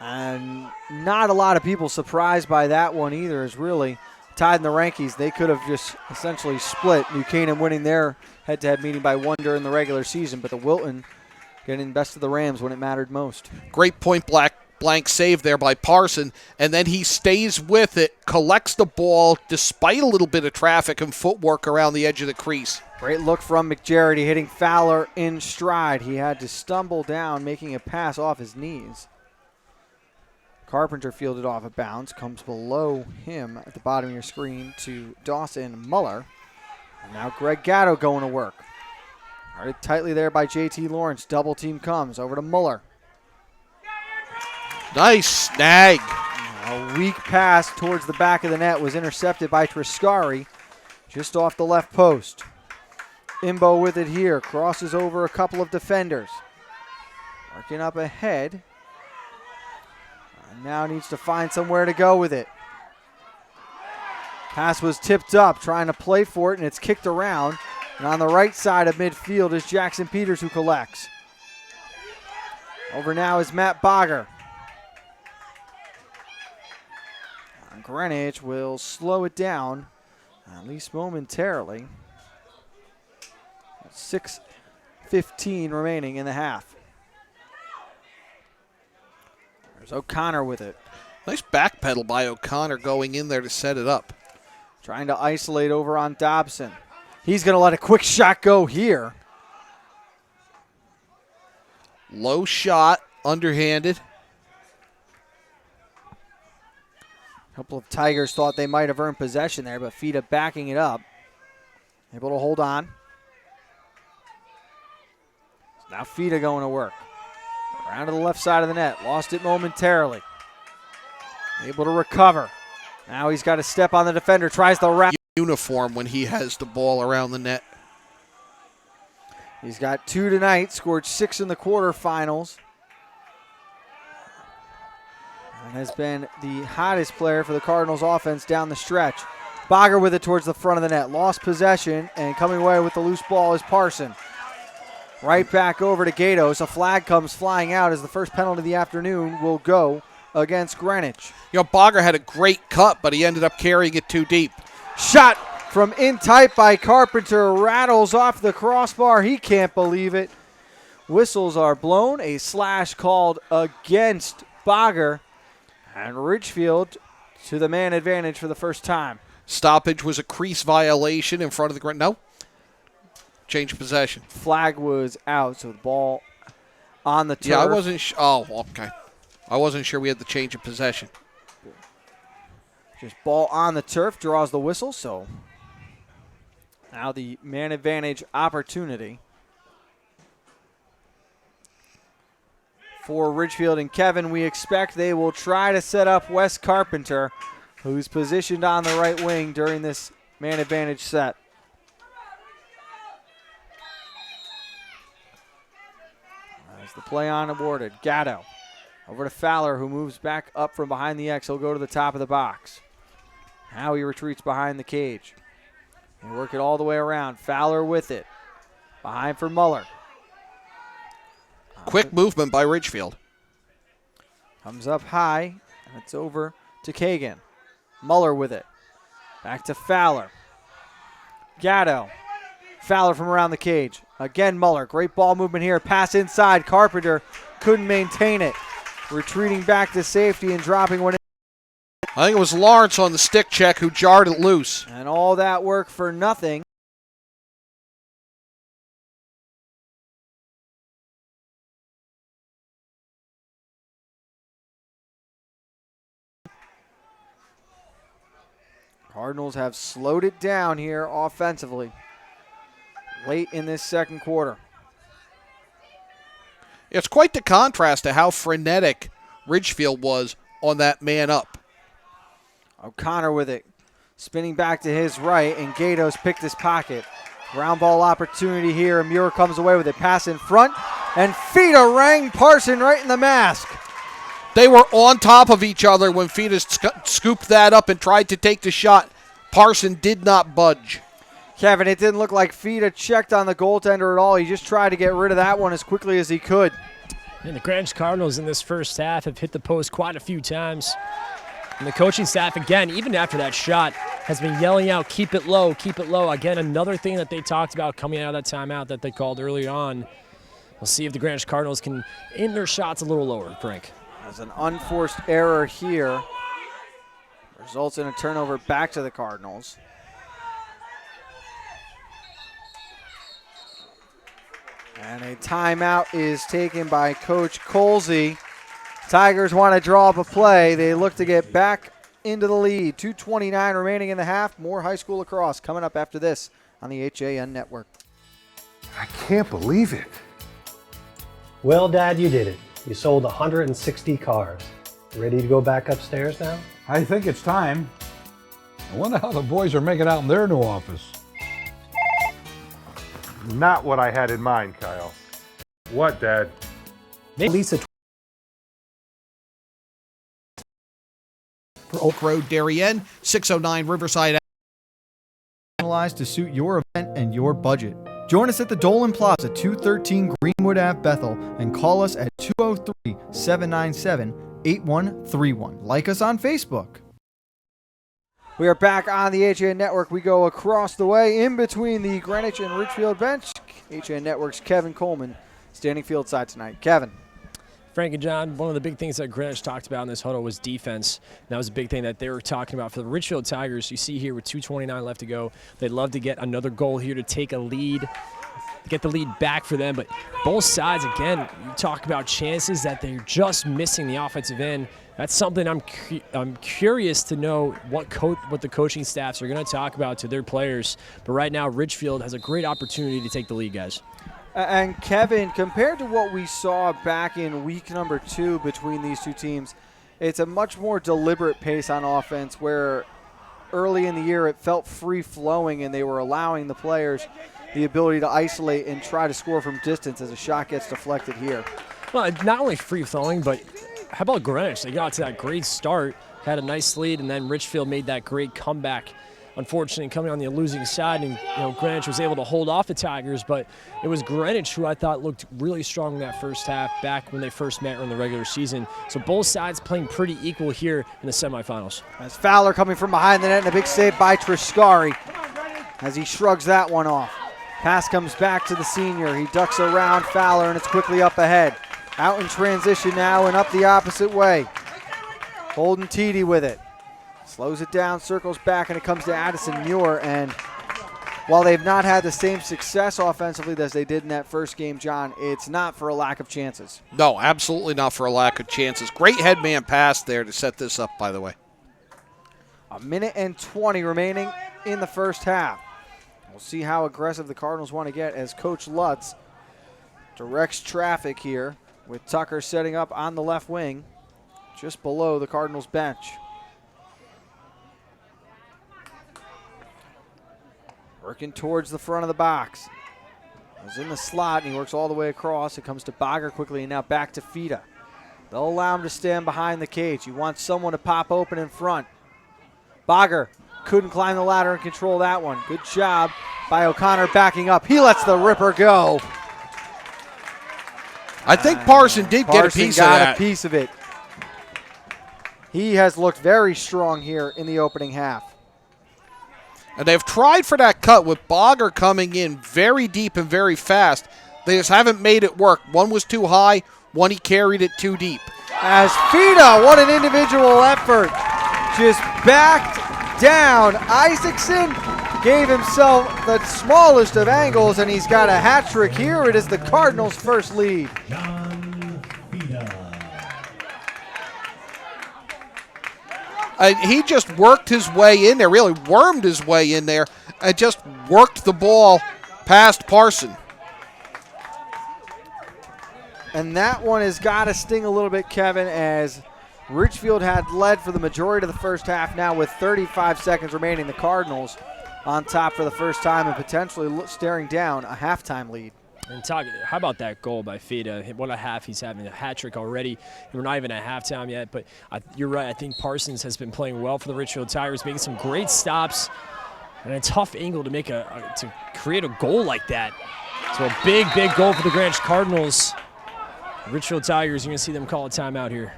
And not a lot of people surprised by that one either, is really tied in the rankings. They could have just essentially split. New Canaan winning their head-to-head meeting by 1 during the regular season, but the Wilton getting best of the Rams when it mattered most. Great point blank save there by Parson, and then he stays with it, collects the ball despite a little bit of traffic and footwork around the edge of the crease. Great look from McGarity hitting Fowler in stride. He had to stumble down, making a pass off his knees. Carpenter fielded off of bounds, comes below him at the bottom of your screen to Dawson Muller. And now Greg Gatto going to work. Guarded tightly there by JT Lawrence. Double team comes over to Muller. Nice snag. A weak pass towards the back of the net was intercepted by Triscari just off the left post. Imbo with it here, crosses over a couple of defenders. Working up ahead. And now needs to find somewhere to go with it. Pass was tipped up, trying to play for it, and it's kicked around. And on the right side of midfield is Jackson Peters who collects. Over now is Matt Bogger. Greenwich will slow it down, at least momentarily. 6:15 remaining in the half. There's O'Connor with it. Nice backpedal by O'Connor going in there to set it up. Trying to isolate over on Dobson. He's going to let a quick shot go here. Low shot, underhanded. A couple of Tigers thought they might have earned possession there, but Fida backing it up. Able to hold on. Now Fida going to work. Around to the left side of the net. Lost it momentarily. Able to recover. Now he's got to step on the defender. Tries the wrap. Uniform when he has the ball around the net. He's got 2 tonight. Scored 6 in the quarterfinals. And has been the hottest player for the Cardinals offense down the stretch. Bogger with it towards the front of the net. Lost possession, and coming away with the loose ball is Parson. Right back over to Gatos. A flag comes flying out as the first penalty of the afternoon will go against Greenwich. You know, Bogger had a great cut, but he ended up carrying it too deep. Shot from in tight by Carpenter. Rattles off the crossbar. He can't believe it. Whistles are blown. A slash called against Bogger. And Ridgefield to the man advantage for the first time. Stoppage was a crease violation in front of the no. Change of possession. Flag was out, so the ball on the turf. Yeah, I wasn't oh, okay. I wasn't sure we had the change of possession. Just ball on the turf, draws the whistle, so now the man advantage opportunity for Ridgefield and Kevin. We expect they will try to set up Wes Carpenter, who's positioned on the right wing during this man advantage set. As the play on awarded, Gatto over to Fowler, who moves back up from behind the X. He'll go to the top of the box. Now he retreats behind the cage. They work it all the way around. Fowler with it. Behind for Muller. Quick movement by Ridgefield. Comes up high, and it's over to Kagan. Muller with it. Back to Fowler. Gatto. Fowler from around the cage. Again, Muller. Great ball movement here. Pass inside. Carpenter couldn't maintain it. Retreating back to safety and dropping one in. I think it was Lawrence on the stick check who jarred it loose. And all that work for nothing. Cardinals have slowed it down here offensively late in this second quarter. It's quite the contrast to how frenetic Ridgefield was on that man up. O'Connor with it. Spinning back to his right, and Gatos picked his pocket. Ground ball opportunity here, and Muir comes away with it. Pass in front, and Fida rang Parson right in the mask. They were on top of each other when Fida scooped that up and tried to take the shot. Parson did not budge. Kevin, it didn't look like Fida checked on the goaltender at all. He just tried to get rid of that one as quickly as he could. And the Greenwich Cardinals in this first half have hit the post quite a few times. And the coaching staff, again, even after that shot, has been yelling out, keep it low, keep it low. Again, another thing that they talked about coming out of that timeout that they called early on. We'll see if the Greenwich Cardinals can aim their shots a little lower, Frank. There's an unforced error here. Results in a turnover back to the Cardinals. And a timeout is taken by Coach Colsey. Tigers want to draw up a play. They look to get back into the lead. 2:29 remaining in the half. More high school lacrosse coming up after this on the HAN Network. I can't believe it. Well, Dad, you did it. You sold 160 cars. Ready to go back upstairs now? I think it's time. I wonder how the boys are making out in their new office. Not what I had in mind, Kyle. What, Dad? Lisa. For Oak Road, Darien, 609 Riverside. Analyzed to suit your event and your budget. Join us at the Dolan Plaza, 213 Greenwood Ave, Bethel, and call us at 203-797-8131. Like us on Facebook. We are back on the HAN Network. We go across the way in between the Greenwich and Ridgefield bench. HAN Network's Kevin Coleman standing field side tonight. Kevin. Frank and John, one of the big things that Greenwich talked about in this huddle was defense. And that was a big thing that they were talking about for the Ridgefield Tigers. You see here with 2:29 left to go, they'd love to get another goal here to take a lead, get the lead back for them. But both sides, again, you talk about chances that they're just missing the offensive end. That's something I'm curious to know what the coaching staffs are going to talk about to their players. But right now, Ridgefield has a great opportunity to take the lead, guys. And Kevin, compared to what we saw back in week number 2 between these two teams, it's a much more deliberate pace on offense where early in the year it felt free-flowing and they were allowing the players the ability to isolate and try to score from distance as a shot gets deflected here. Well, not only free-flowing, but how about Greenwich? They got to that great start, had a nice lead, and then Ridgefield made that great comeback. Unfortunately, coming on the losing side, and Greenwich was able to hold off the Tigers, but it was Greenwich who I thought looked really strong in that first half back when they first met in the regular season. So both sides playing pretty equal here in the semifinals. As Fowler coming from behind the net and a big save by Triscari as he shrugs that one off. Pass comes back to the senior. He ducks around Fowler, and it's quickly up ahead. Out in transition now and up the opposite way. Holden Teedy with it. Slows it down, circles back, and it comes to Addison Muir. And while they've not had the same success offensively as they did in that first game, John, it's not for a lack of chances. No, absolutely not for a lack of chances. Great headman pass there to set this up, by the way. A minute and 20 remaining in the first half. We'll see how aggressive the Cardinals want to get as Coach Lutz directs traffic here with Tucker setting up on the left wing just below the Cardinals bench. Working towards the front of the box. He's in the slot, and he works all the way across. It comes to Bagger quickly, and now back to Fida. They'll allow him to stand behind the cage. You want someone to pop open in front. Bagger couldn't climb the ladder and control that one. Good job by O'Connor backing up. He lets the ripper go. I think Parson did get a piece of that. Got a piece of it. He has looked very strong here in the opening half. And they've tried for that cut with Bagger coming in very deep and very fast. They just haven't made it work. One was too high, one he carried it too deep. As Fida, what an individual effort, just backed down. Isaacson gave himself the smallest of angles, and he's got a hat trick here. It is the Cardinals' first lead. He just worked his way in there, really wormed his way in there, and just worked the ball past Parson. And that one has got to sting a little bit, Kevin, as Ridgefield had led for the majority of the first half. Now with 35 seconds remaining, the Cardinals on top for the first time and potentially staring down a halftime lead. And how about that goal by Fida? What a half he's having, a hat trick already. We're not even at halftime yet, but you're right. I think Parsons has been playing well for the Ridgefield Tigers, making some great stops and a tough angle to to create a goal like that. So a big goal for the Greenwich Cardinals. The Ridgefield Tigers, you're going to see them call a timeout here.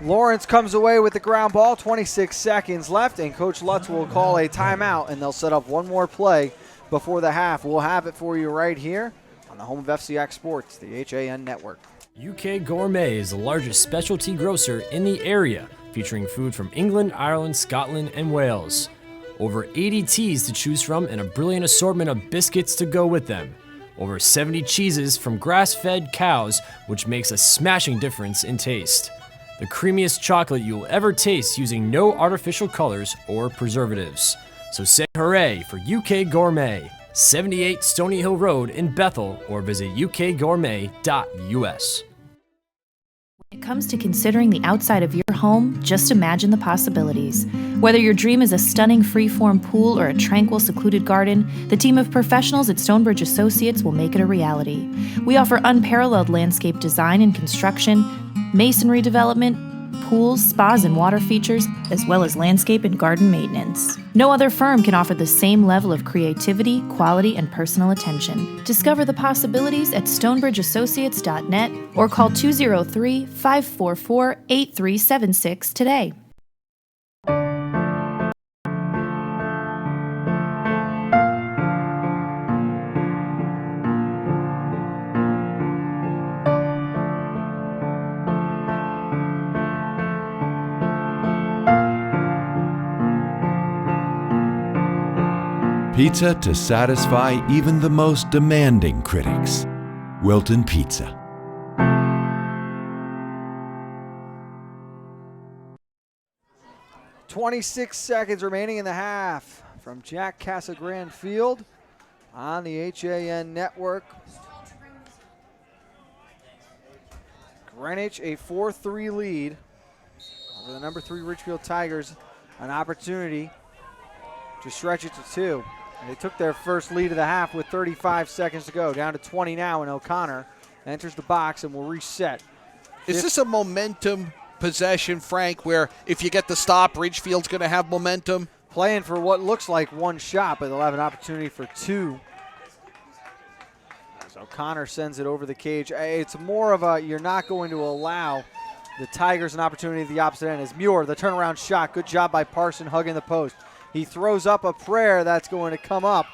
Lawrence comes away with the ground ball, 26 seconds left, and Coach Lutz will call a timeout, and they'll set up one more play before the half. We'll have it for you right here on the home of FCIAC Sports, the HAN Network. UK Gourmet is the largest specialty grocer in the area, featuring food from England, Ireland, Scotland, and Wales. Over 80 teas to choose from and a brilliant assortment of biscuits to go with them. Over 70 cheeses from grass-fed cows, which makes a smashing difference in taste. The creamiest chocolate you'll ever taste using no artificial colors or preservatives. So say hooray for UK Gourmet, 78 Stony Hill Road in Bethel, or visit ukgourmet.us. When it comes to considering the outside of your home, just imagine the possibilities. Whether your dream is a stunning free-form pool or a tranquil, secluded garden, the team of professionals at Stonebridge Associates will make it a reality. We offer unparalleled landscape design and construction, masonry development, pools, spas, and water features, as well as landscape and garden maintenance. No other firm can offer the same level of creativity, quality, and personal attention. Discover the possibilities at stonebridgeassociates.net or call 203-544-8376 today. Pizza to satisfy even the most demanding critics. Wilton Pizza. .26 seconds remaining in the half from Jack Casagrande Field on the HAN network. Greenwich a 4-3 lead over the number 3 Ridgefield Tigers. An opportunity to stretch it to 2. And they took their first lead of the half with 35 seconds to go. Down to 20 now, and O'Connor enters the box and will reset. Is this a momentum possession, Frank, where if you get the stop, Ridgefield's going to have momentum? Playing for what looks like one shot, but they'll have an opportunity for 2. As O'Connor sends it over the cage. It's more of a, you're not going to allow the Tigers an opportunity at the opposite end. As Muir, the turnaround shot. Good job by Parson hugging the post. He throws up a prayer that's going to come up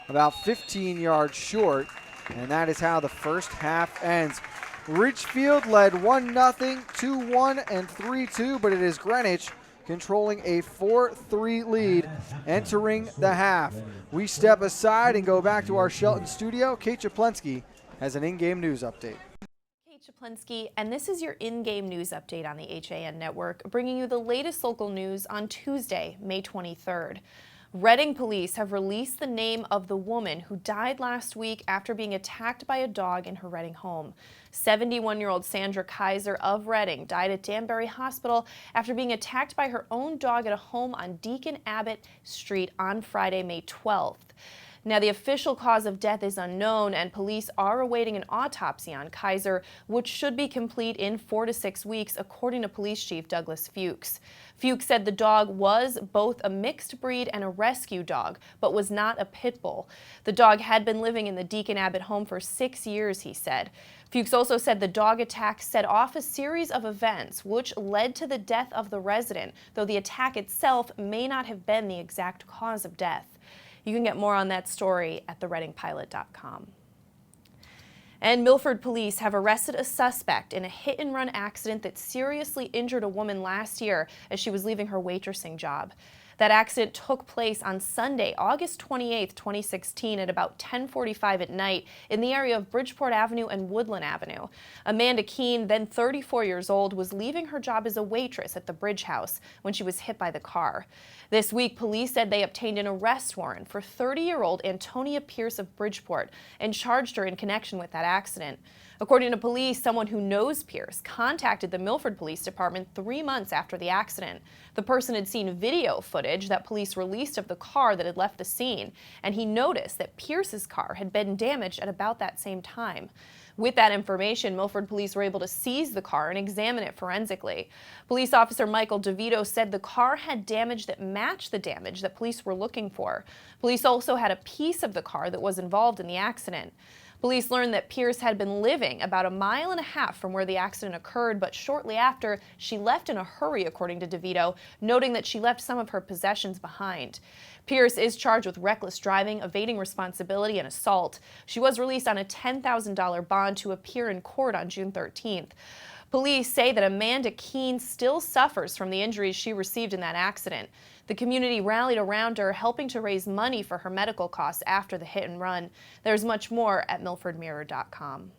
about 15 yards short, and that is how the first half ends. Ridgefield led 1-0, 2-1, and 3-2, but it is Greenwich controlling a 4-3 lead entering the half. We step aside and go back to our Shelton studio. Kate Chaplensky has an in-game news update. Kate Chaplensky, and this is your in-game news update on the HAN network, bringing you the latest local news on Tuesday, May 23rd. Reading police have released the name of the woman who died last week after being attacked by a dog in her Reading home. 71-year-old Sandra Kaiser of Reading died at Danbury Hospital after being attacked by her own dog at a home on Deacon Abbott Street on Friday, May 12th. Now, the official cause of death is unknown, and police are awaiting an autopsy on Kaiser, which should be complete in 4 to 6 weeks, according to Police Chief Douglas Fuchs. Fuchs said the dog was both a mixed breed and a rescue dog, but was not a pit bull. The dog had been living in the Deacon Abbott home for 6 years, he said. Fuchs also said the dog attack set off a series of events which led to the death of the resident, though the attack itself may not have been the exact cause of death. You can get more on that story at thereadingpilot.com. And Milford police have arrested a suspect in a hit-and-run accident that seriously injured a woman last year as she was leaving her waitressing job. That accident took place on Sunday, August 28, 2016 at about 10:45 at night in the area of Bridgeport Avenue and Woodland Avenue. Amanda Keene, then 34 years old, was leaving her job as a waitress at the Bridge House when she was hit by the car. This week, police said they obtained an arrest warrant for 30-year-old Antonia Pierce of Bridgeport and charged her in connection with that accident. According to police, someone who knows Pierce contacted the Milford Police Department 3 months after the accident. The person had seen video footage that police released of the car that had left the scene, and he noticed that Pierce's car had been damaged at about that same time. With that information, Milford police were able to seize the car and examine it forensically. Police officer Michael DeVito said the car had damage that matched the damage that police were looking for. Police also had a piece of the car that was involved in the accident. Police learned that Pierce had been living about 1.5 miles from where the accident occurred, but shortly after, she left in a hurry, according to DeVito, noting that she left some of her possessions behind. Pierce is charged with reckless driving, evading responsibility, and assault. She was released on a $10,000 bond to appear in court on June 13th. Police say that Amanda Keene still suffers from the injuries she received in that accident. The community rallied around her, helping to raise money for her medical costs after the hit and run. There's much more at milfordmirror.com.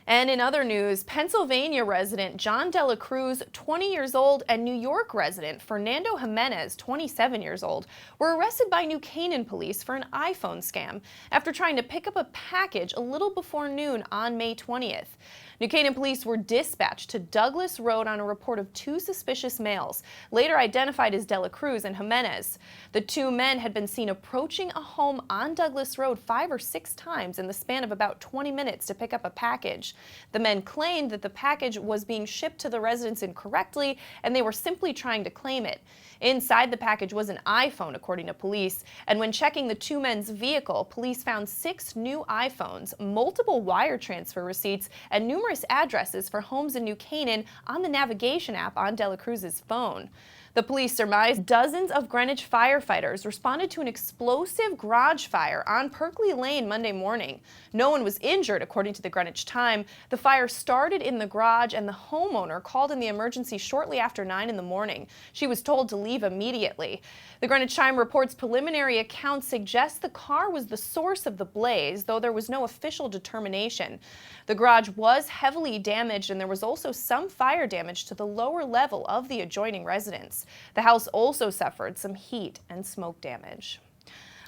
And in other news, Pennsylvania resident John Dela Cruz, 20 years old, and New York resident Fernando Jimenez, 27 years old, were arrested by New Canaan police for an iPhone scam after trying to pick up a package a little before noon on May 20th. New Canaan police were dispatched to Douglas Road on a report of 2 suspicious males, later identified as Dela Cruz and Jimenez. The 2 men had been seen approaching a home on Douglas Road 5 or 6 times in the span of about 20 minutes to pick up a package. The men claimed that the package was being shipped to the residence incorrectly, and they were simply trying to claim it. Inside the package was an iPhone, according to police, and when checking the 2 men's vehicle, police found 6 new iPhones, multiple wire transfer receipts, and numerous addresses for homes in New Canaan on the navigation app on Dela Cruz's phone. The police surmise dozens of Greenwich firefighters responded to an explosive garage fire on Perkley Lane Monday morning. No one was injured, according to the Greenwich Time. The fire started in the garage, and the homeowner called in the emergency shortly after 9 in the morning. She was told to leave immediately. The Greenwich Time reports preliminary accounts suggest the car was the source of the blaze, though there was no official determination. The garage was heavily damaged, and there was also some fire damage to the lower level of the adjoining residence. The house also suffered some heat and smoke damage.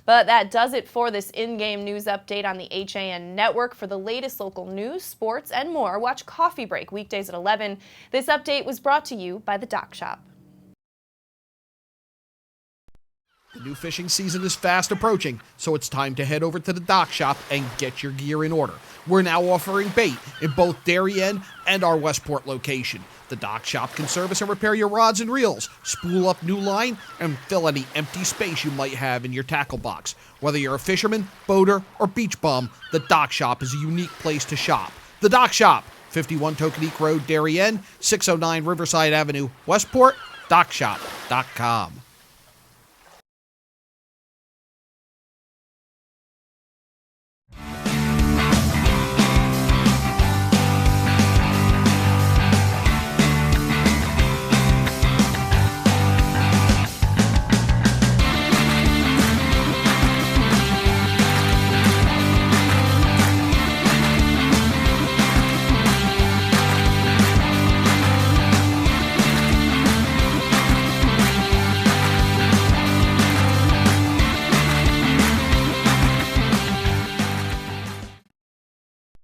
But that does it for this in-game news update on the HAN network. For the latest local news, sports, and more, watch Coffee Break weekdays at 11. This update was brought to you by the Dock Shop. The new fishing season is fast approaching, so it's time to head over to the Dock Shop and get your gear in order. We're now offering bait in both Darien and our Westport location. The Dock Shop can service and repair your rods and reels, spool up new line, and fill any empty space you might have in your tackle box. Whether you're a fisherman, boater, or beach bum, the Dock Shop is a unique place to shop. The Dock Shop, 51 Tokenique Road, Darien, 609 Riverside Avenue, Westport, dockshop.com.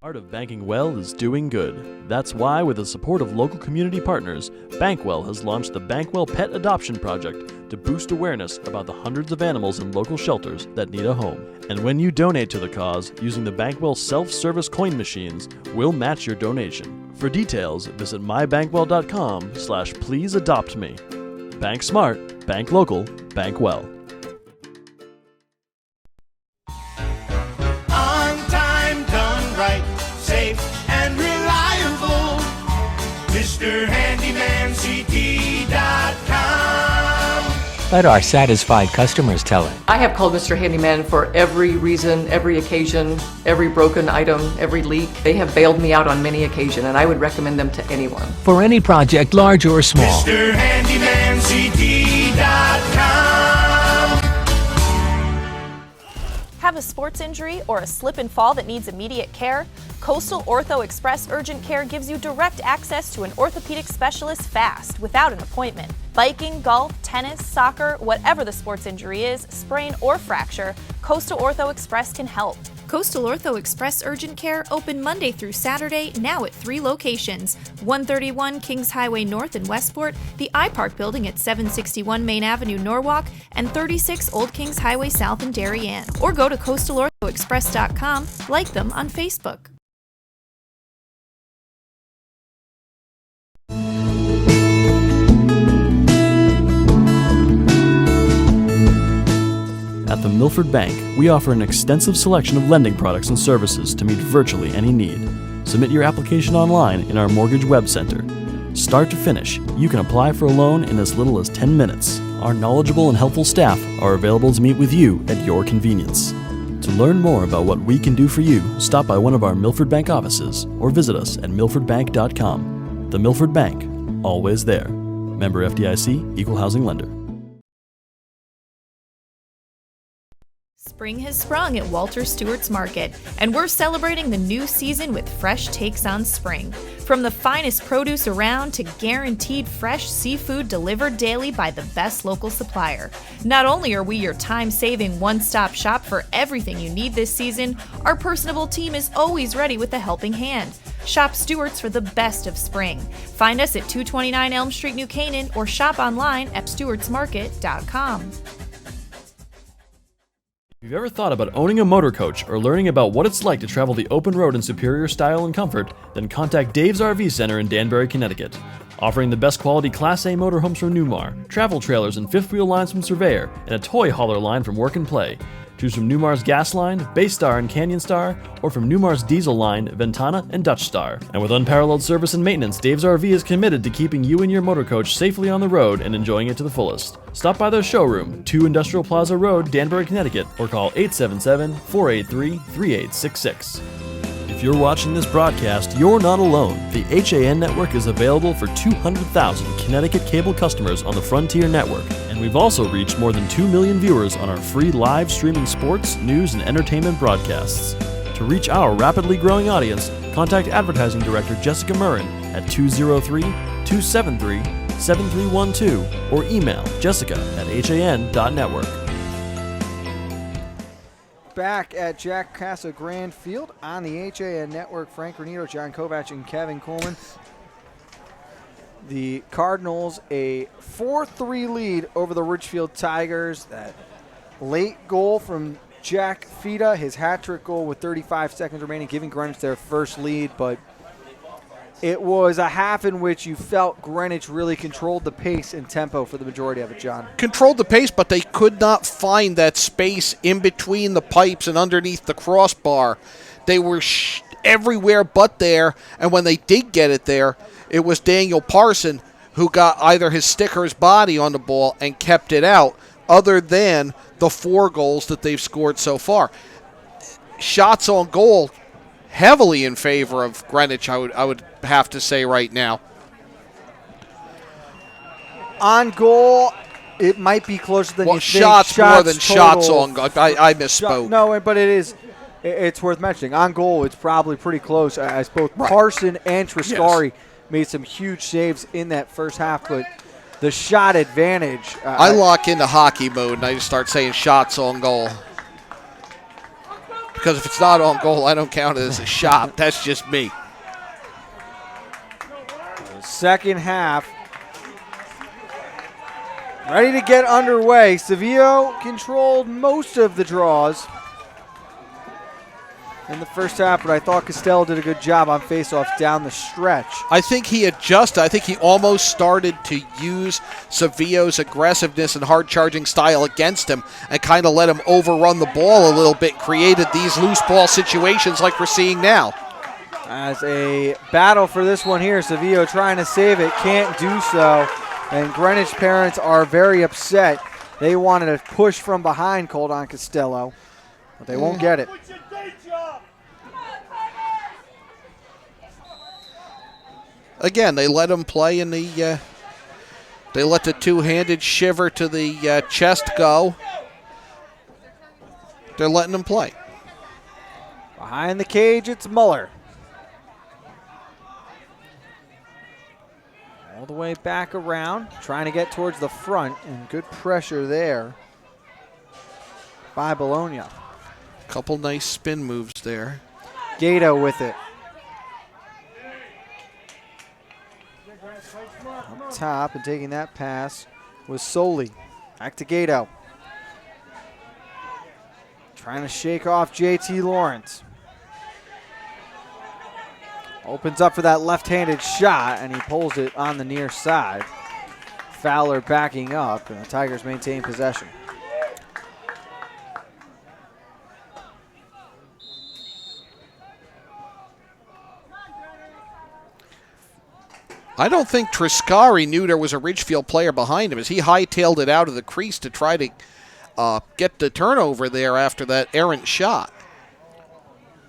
Art of banking well is doing good. That's why, with the support of local community partners, Bankwell has launched the Bankwell Pet Adoption Project to boost awareness about the hundreds of animals in local shelters that need a home. And when you donate to the cause using the Bankwell self-service coin machines, we'll match your donation. For details, visit mybankwell.com/pleaseadoptme. Bank smart, bank local, bank well. Safe and reliable. MrHandymanCT.com. Let our satisfied customers tell it. I have called Mr. Handyman for every reason, every occasion, every broken item, every leak. They have bailed me out on many occasions, and I would recommend them to anyone. For any project, large or small. MrHandymanCT.com. Have a sports injury or a slip and fall that needs immediate care? Coastal Ortho Express Urgent Care gives you direct access to an orthopedic specialist fast, without an appointment. Biking, golf, tennis, soccer, whatever the sports injury is, sprain or fracture, Coastal Ortho Express can help. Coastal Ortho Express Urgent Care open Monday through Saturday, now at 3 locations: 131 Kings Highway North in Westport, the iPark building at 761 Main Avenue, Norwalk, and 36 Old Kings Highway South in Darien. Or go to coastalorthoexpress.com, like them on Facebook. At the Milford Bank, we offer an extensive selection of lending products and services to meet virtually any need. Submit your application online in our Mortgage Web Center. Start to finish, you can apply for a loan in as little as 10 minutes. Our knowledgeable and helpful staff are available to meet with you at your convenience. To learn more about what we can do for you, stop by one of our Milford Bank offices or visit us at milfordbank.com. The Milford Bank, always there. Member FDIC, Equal Housing Lender. Spring has sprung at Walter Stewart's Market, and we're celebrating the new season with fresh takes on spring. From the finest produce around to guaranteed fresh seafood delivered daily by the best local supplier. Not only are we your time-saving one-stop shop for everything you need this season, our personable team is always ready with a helping hand. Shop Stewart's for the best of spring. Find us at 229 Elm Street, New Canaan, or shop online at stewartsmarket.com. If you've ever thought about owning a motor coach or learning about what it's like to travel the open road in superior style and comfort, then contact Dave's RV Center in Danbury, Connecticut. Offering the best quality Class A motorhomes from Newmar, travel trailers and fifth wheel lines from Surveyor, and a toy hauler line from Work and Play. Choose from Newmar's Gas Line, Base Star and Canyon Star, or from Newmar's Diesel Line, Ventana and Dutch Star. And with unparalleled service and maintenance, Dave's RV is committed to keeping you and your motor coach safely on the road and enjoying it to the fullest. Stop by their showroom, 2 Industrial Plaza Road, Danbury, Connecticut, or call 877-483-3866. If you're watching this broadcast, you're not alone. The HAN network is available for 200,000 Connecticut cable customers on the Frontier network, and we've also reached more than 2 million viewers on our free live streaming sports, news, and entertainment broadcasts. To reach our rapidly growing audience, contact Advertising Director Jessica Murrin at 203-273-7312 or email jessica@han.network. Back at Jack Casa Grand Field on the HAN Network, Frank Renito, John Kovac, and Kevin Coleman. The Cardinals a 4-3 lead over the Ridgefield Tigers. That late goal from Jack Fita, his hat-trick goal with 35 seconds remaining, giving Greenwich their first lead, but it was a half in which you felt Greenwich really controlled the pace and tempo for the majority of it, John. Controlled the pace, but they could not find that space in between the pipes and underneath the crossbar. They were everywhere but there, and when they did get it there, it was Daniel Parson who got either his stick or his body on the ball and kept it out, other than the 4 goals that they've scored so far. Shots on goal heavily in favor of Greenwich, I would have to say right now. On goal, it might be closer than you think. Shots more than shots on goal. I misspoke. No, but it's worth mentioning. On goal, it's probably pretty close, as both Parson and Triscari made some huge saves in that first half, but the shot advantage. I lock into hockey mode and I just start saying shots on goal. Because if it's not on goal, I don't count it as a shot. That's just me. Second half. Ready to get underway. Sevilla controlled most of the draws in the first half, but I thought Costello did a good job on faceoffs down the stretch. I think he adjusted. I think he almost started to use Sevilla's aggressiveness and hard-charging style against him and kind of let him overrun the ball a little bit, created these loose ball situations like we're seeing now. As a battle for this one here, Sevilla trying to save it, can't do so, and Greenwich parents are very upset. They wanted to push from behind, called on Costello, but they won't get it. Again, they let him play in the. They let the two-handed shiver to the chest go. They're letting him play. Behind the cage, it's Muller. All the way back around, trying to get towards the front, and good pressure there by Bologna. Couple nice spin moves there. Gato with it. Up top and taking that pass was Soli. Back to Gato. Trying to shake off JT Lawrence. Opens up for that left-handed shot, and he pulls it on the near side. Fowler backing up, and the Tigers maintain possession. I don't think Triscari knew there was a Ridgefield player behind him as he hightailed it out of the crease to try to get the turnover there after that errant shot.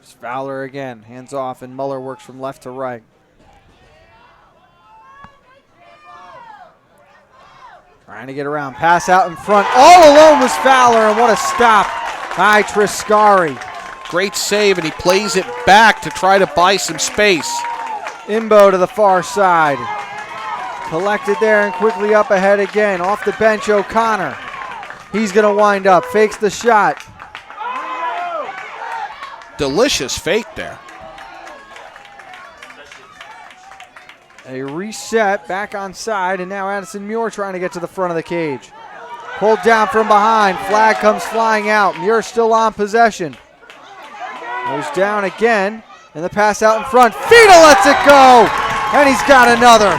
It's Fowler again, hands off, and Muller works from left to right. Trying to get around, pass out in front. All alone was Fowler, and what a stop by Triscari. Great save, and he plays it back to try to buy some space. Imbo to the far side. Collected there and quickly up ahead again. Off the bench, O'Connor. He's going to wind up, fakes the shot. Delicious fake there. A reset back on side, and now Addison Muir trying to get to the front of the cage. Pulled down from behind. Flag comes flying out. Muir still on possession. Goes down again. And the pass out in front. Fita lets it go. And he's got another.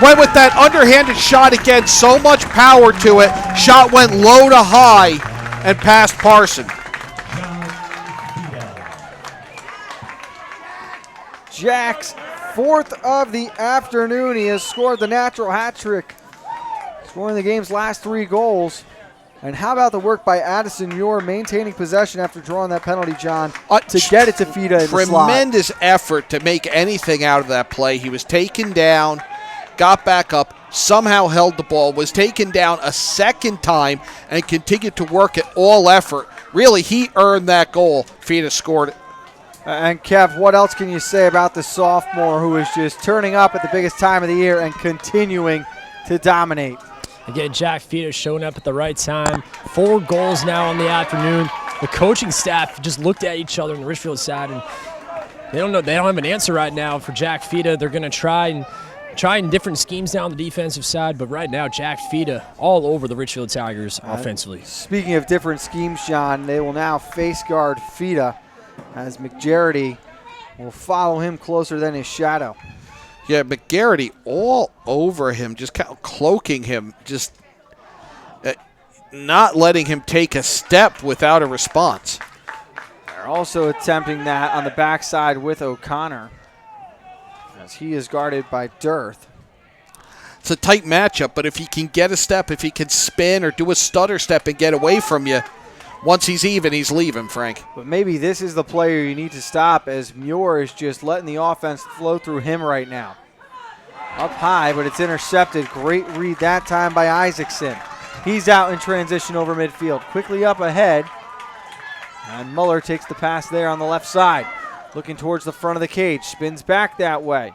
Went with that underhanded shot again. So much power to it. Shot went low to high. and past Parson. Jack's fourth of the afternoon. He has scored the natural hat trick, scoring the game's last 3 goals. And how about the work by Addison Muir maintaining possession after drawing that penalty, John, to get it to Fida in the slot. Tremendous effort to make anything out of that play. He was taken down, got back up, somehow held the ball, was taken down a second time, and continued to work at all effort. Really, he earned that goal. Fida scored it. And Kev, what else can you say about the sophomore who is just turning up at the biggest time of the year and continuing to dominate? Again, Jack Fida showing up at the right time. 4 goals now on the afternoon. The coaching staff just looked at each other on the Ridgefield side, and they don't know. They don't have an answer right now for Jack Fida. They're going to try in different schemes now on the defensive side, but right now Jack Fida all over the Ridgefield Tigers offensively. Speaking of different schemes, John, they will now face guard Fida as McGarity will follow him closer than his shadow. Yeah, McGarity all over him, just kind of cloaking him, just not letting him take a step without a response. They're also attempting that on the backside with O'Connor, as he is guarded by Dearth. It's a tight matchup, but if he can get a step, if he can spin or do a stutter step and get away from you, once he's even, he's leaving, Frank. But maybe this is the player you need to stop, as Muir is just letting the offense flow through him right now. Up high, but it's intercepted. Great read that time by Isaacson. He's out in transition over midfield. Quickly up ahead. And Muller takes the pass there on the left side. Looking towards the front of the cage. Spins back that way.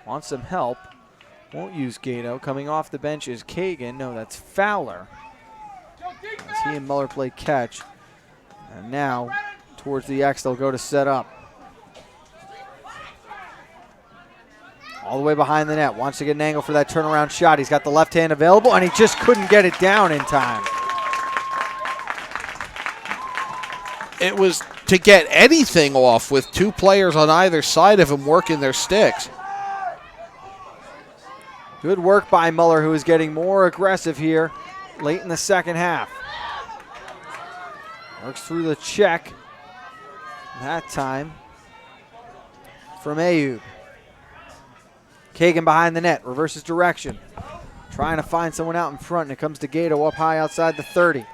Wants some help. Won't use Gato. Coming off the bench is Kagan. No, that's Fowler. As he and Muller play catch. And now, towards the X, they'll go to set up. All the way behind the net. Wants to get an angle for that turnaround shot. He's got the left hand available, and he just couldn't get it down in time. It was to get anything off with 2 players on either side of him working their sticks. Good work by Muller, who is getting more aggressive here late in the second half. Works through the check. That time from Ayub. Kagan behind the net, reverses direction. Trying to find someone out in front, and it comes to Gato up high outside the 30.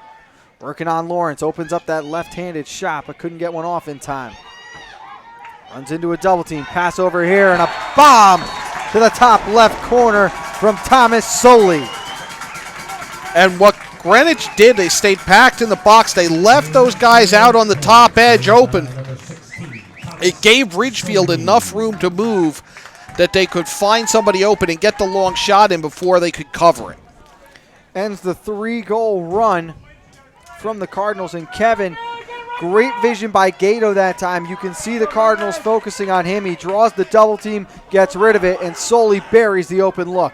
Working on Lawrence, opens up that left-handed shot, but couldn't get one off in time. Runs into a double team, pass over here, and a bomb to the top left corner from Thomas Soley. And what Greenwich did, they stayed packed in the box. They left those guys out on the top edge open. It gave Ridgefield enough room to move that they could find somebody open and get the long shot in before they could cover it. Ends the 3-goal run from the Cardinals. And Kevin, great vision by Gato that time. You can see the Cardinals focusing on him. He draws the double team, gets rid of it, and solely buries the open look.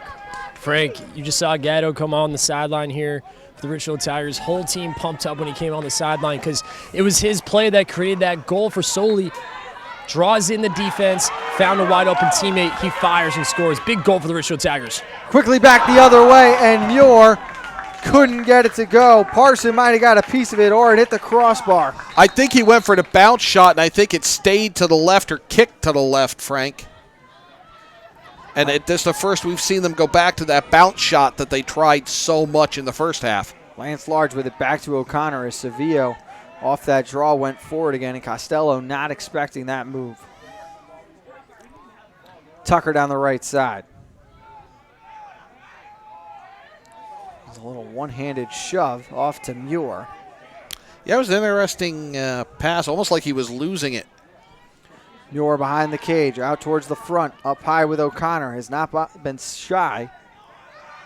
Frank, you just saw Gato come on the sideline here for the Ridgefield Tigers. Whole team pumped up when he came on the sideline because it was his play that created that goal for Soley. Draws in the defense, found a wide open teammate, he fires and scores. Big goal for the Ridgefield Tigers. Quickly back the other way, and Muir couldn't get it to go. Parson might have got a piece of it, or it hit the crossbar. I think he went for the bounce shot, and I think it stayed to the left or kicked to the left, Frank. And this is the first we've seen them go back to that bounce shot that they tried so much in the first half. Lance Large with it back to O'Connor as Sevilla off that draw went forward again, and Costello not expecting that move. Tucker down the right side. There's a little one-handed shove off to Muir. Yeah, it was an interesting pass, almost like he was losing it. Muir behind the cage, out towards the front, up high with O'Connor. Has not been shy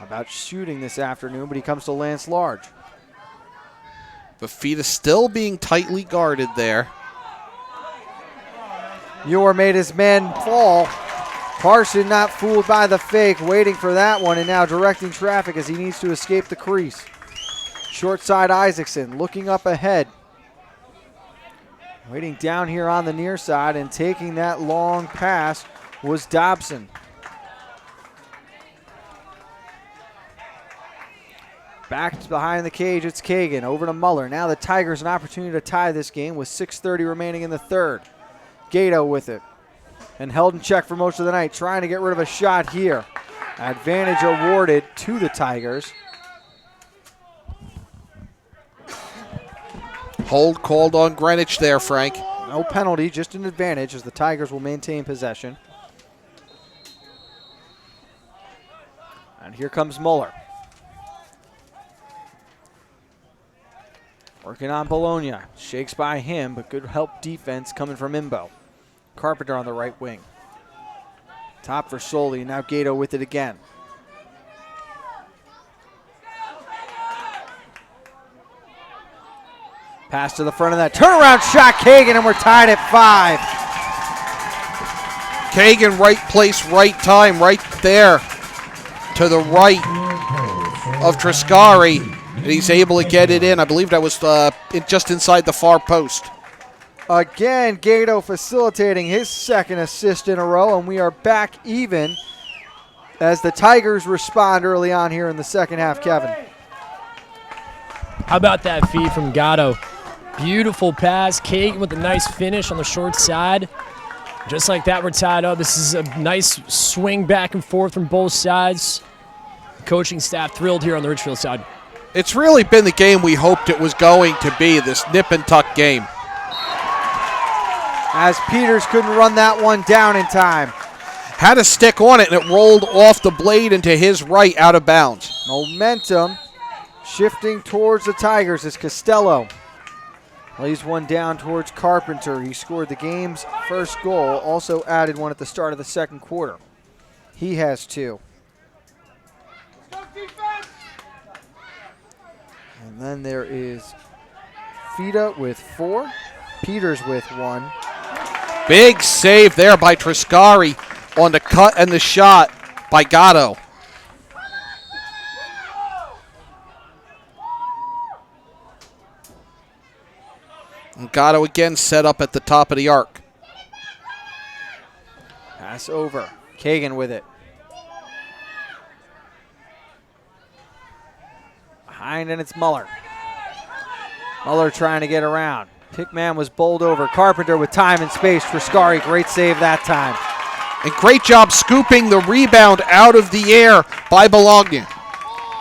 about shooting this afternoon, but he comes to Lance Large. Bafita still being tightly guarded there. Muir made his man fall. Parson not fooled by the fake, waiting for that one, and now directing traffic as he needs to escape the crease. Short side Isaacson looking up ahead. Waiting down here on the near side and taking that long pass was Dobson. Back behind the cage, it's Kagan. Over to Muller. Now the Tigers an opportunity to tie this game with 6:30 remaining in the third. Gato with it. And held in check for most of the night, trying to get rid of a shot here. Advantage awarded to the Tigers. Hold called on Greenwich there, Frank. No penalty, just an advantage as the Tigers will maintain possession. And here comes Muller. Working on Bologna. Shakes by him, but good help defense coming from Imbo. Carpenter on the right wing. Top for Soli, now Gato with it again. Pass to the front of that. Turnaround shot, Kagan, and we're tied at 5. Kagan, right place, right time, right there to the right of Triscari. And he's able to get it in. I believe that was just inside the far post. Again, Gato facilitating his second assist in a row, and we are back even as the Tigers respond early on here in the second half, Kevin. How about that feed from Gatto? Beautiful pass. Kagan with a nice finish on the short side. Just like that, we're tied up. This is a nice swing back and forth from both sides. The coaching staff thrilled here on the Ridgefield side. It's really been the game we hoped it was going to be, this nip and tuck game. As Peters couldn't run that one down in time. Had a stick on it, and it rolled off the blade into his right out of bounds. Momentum shifting towards the Tigers as Costello lays one down towards Carpenter. He scored the game's first goal, also added one at the start of the second quarter. He has 2. And then there is Fida with 4, Peters with 1. Big save there by Triscari on the cut and the shot by Gatto. And Gatto again set up at the top of the arc. Pass over. Kagan with it. Behind, and it's Muller. Muller trying to get around. Pickman was bowled over. Carpenter with time and space. Triscari, great save that time. And great job scooping the rebound out of the air by Bologna.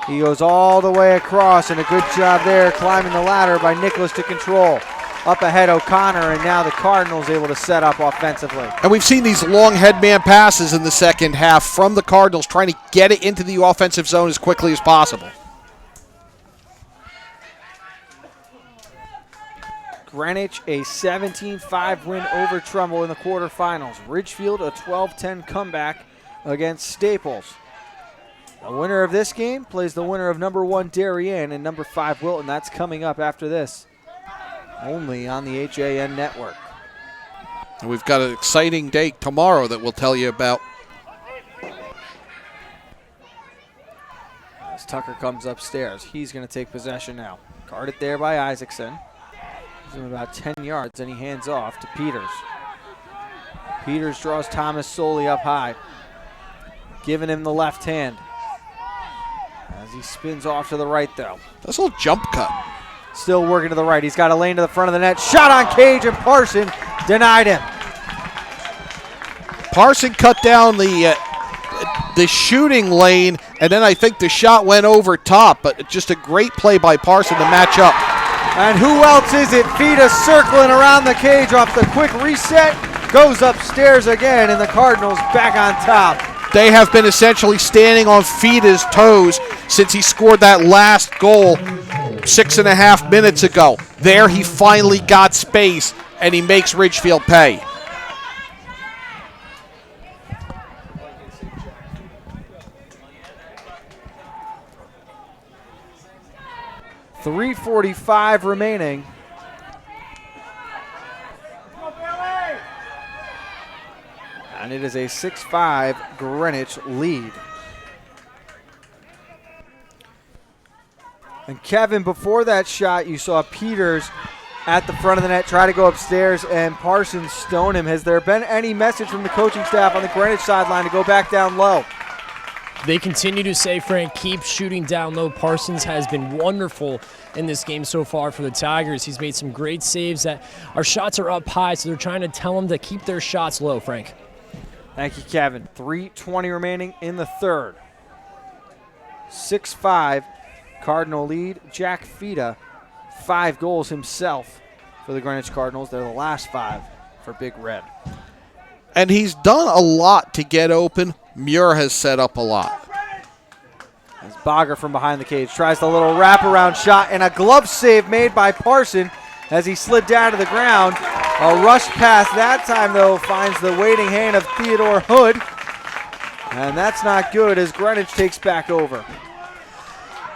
He goes all the way across, and a good job there climbing the ladder by Nicholas to control. Up ahead, O'Connor, and now the Cardinals able to set up offensively. And we've seen these long headman passes in the second half from the Cardinals, trying to get it into the offensive zone as quickly as possible. Greenwich a 17-5 win over Trumbull in the quarterfinals. Ridgefield a 12-10 comeback against Staples. The winner of this game plays the winner of number 1 Darien and number 5 Wilton. That's coming up after this, only on the HAN network. And we've got an exciting day tomorrow that we'll tell you about. As Tucker comes upstairs, he's going to take possession now. Guarded there by Isaacson. Gives him about 10 yards, and he hands off to Peters. Peters draws Thomas Soli up high, giving him the left hand. As he spins off to the right, though. That's a little jump cut. Still working to the right. He's got a lane to the front of the net. Shot on Cage, and Parson denied him. Parson cut down the shooting lane, and then I think the shot went over top, but just a great play by Parson to match up. And who else is it? Fida circling around the cage off the quick reset. Goes upstairs again, and the Cardinals back on top. They have been essentially standing on Fida's toes since he scored that last goal 6.5 minutes ago. There he finally got space, and he makes Ridgefield pay. .345 remaining. And it is a 6-5 Greenwich lead. And Kevin, before that shot, you saw Peters at the front of the net try to go upstairs, and Parsons stone him. Has there been any message from the coaching staff on the Greenwich sideline to go back down low? They continue to say, Frank, keep shooting down low. Parsons has been wonderful in this game so far for the Tigers. He's made some great saves. That our shots are up high, so they're trying to tell him to keep their shots low, Frank. Thank you, Kevin. 3:20 remaining in the third. 6-5 Cardinal lead. Jack Fita, 5 goals himself for the Greenwich Cardinals. They're the last 5 for Big Red. And he's done a lot to get open. Muir has set up a lot. As Bogger from behind the cage tries the little wraparound shot, and a glove save made by Parson as he slid down to the ground. A rush pass that time, though, finds the waiting hand of Theodore Hood. And that's not good as Greenwich takes back over.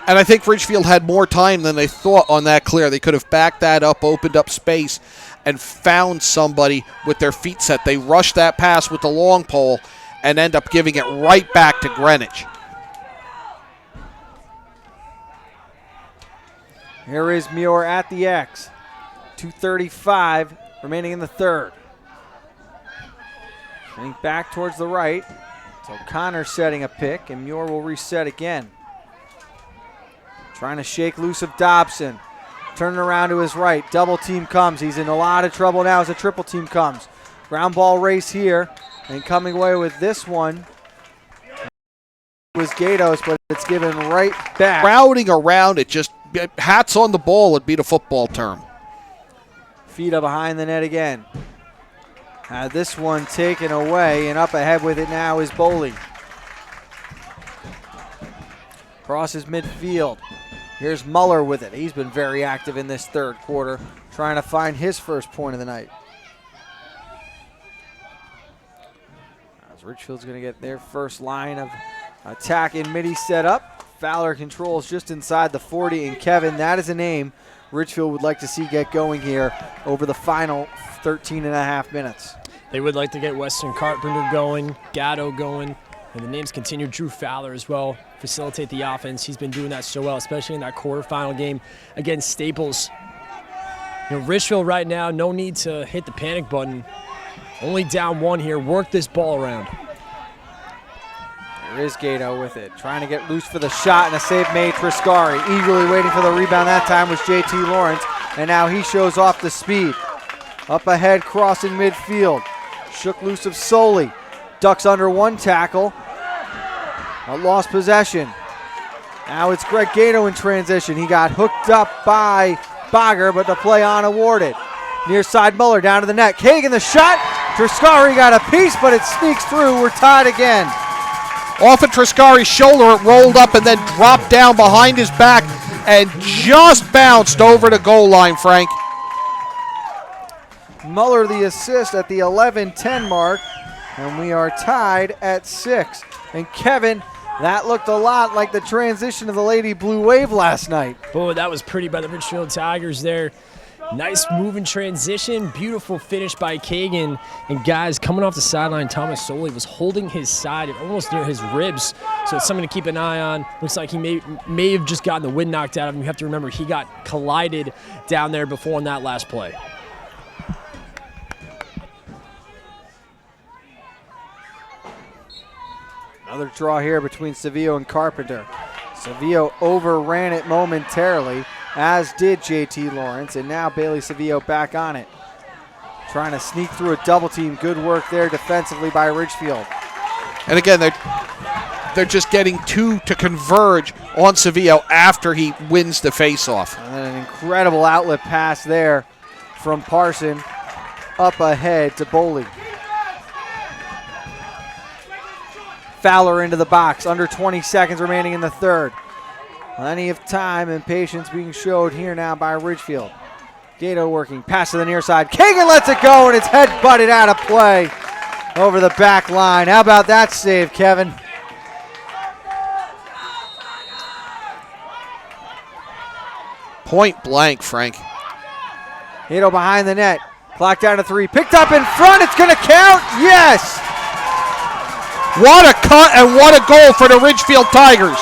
And I think Ridgefield had more time than they thought on that clear. They could have backed that up, opened up space, and found somebody with their feet set. They rushed that pass with the long pole and end up giving it right back to Greenwich. Here is Muir at the X. 2:35 remaining in the third. Getting back towards the right. So O'Connor setting a pick, and Muir will reset again. Trying to shake loose of Dobson. Turning around to his right. Double team comes. He's in a lot of trouble now as a triple team comes. Ground ball race here. And coming away with this one was Gatos, but it's given right back. Crowding around it, just hats on the ball would be the football term. Fita behind the net again. Had this one taken away, and up ahead with it now is Boley. Crosses midfield. Here's Muller with it. He's been very active in this third quarter, trying to find his first point of the night. As Ridgefield's going to get their first line of attack in midi set up. Fowler controls just inside the 40, and Kevin, that is a name Ridgefield would like to see get going here over the final 13 and a half minutes. They would like to get Weston Carpenter going, Gatto going, and the names continue. Drew Fowler as well, facilitate the offense. He's been doing that so well, especially in that quarterfinal game against Staples. You know, Ridgefield right now, no need to hit the panic button. Only down 1 here. Work this ball around. There is Gato with it, trying to get loose for the shot, and a save made. Triscari eagerly waiting for the rebound. That time was JT Lawrence, and now he shows off the speed. Up ahead, crossing midfield. Shook loose of Soley. Ducks under 1 tackle. A lost possession. Now it's Greg Gato in transition. He got hooked up by Bogger, but the play on awarded. Near side Muller down to the net. Kagan the shot. Triscari got a piece, but it sneaks through. We're tied again. Off of Triscari's shoulder, it rolled up and then dropped down behind his back and just bounced over the goal line, Frank. Muller the assist at the 11-10 mark, and we are tied at 6. And Kevin, that looked a lot like the transition of the Lady Blue Wave last night. Oh, that was pretty by the Ridgefield Tigers there. Nice moving transition, beautiful finish by Kagan. And guys, coming off the sideline, Thomas Soley was holding his side almost near his ribs. So it's something to keep an eye on. Looks like he may have just gotten the wind knocked out of him. You have to remember he got collided down there before on that last play. Another draw here between Sevilla and Carpenter. Sevilla overran it momentarily, as did JT Lawrence, and now Bailey Sevilla back on it. Trying to sneak through a double team. Good work there defensively by Ridgefield. And again, they're just getting 2 to converge on Sevilla after he wins the faceoff. And then an incredible outlet pass there from Parson up ahead to Boley. Fowler into the box, under 20 seconds remaining in the third. Plenty of time and patience being showed here now by Ridgefield. Gato working, pass to the near side. Kagan lets it go, and it's head butted out of play over the back line. How about that save, Kevin? Point blank, Frank. Gato behind the net. Clock down to 3. Picked up in front. It's going to count. Yes! What a cut and what a goal for the Ridgefield Tigers.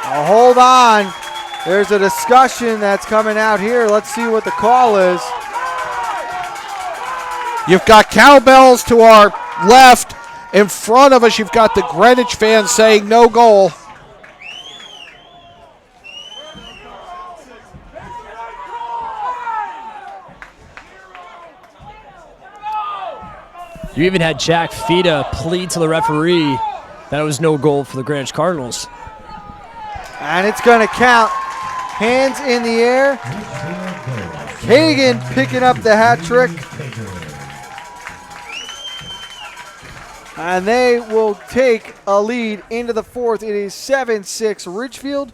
Now hold on. There's a discussion that's coming out here. Let's see what the call is. You've got cowbells to our left. In front of us, you've got the Greenwich fans saying no goal. You even had Jack Fita plead to the referee that it was no goal for the Greenwich Cardinals. And it's going to count. Hands in the air. Kagan picking up the hat trick. And they will take a lead into the fourth. It is 7-6 Ridgefield.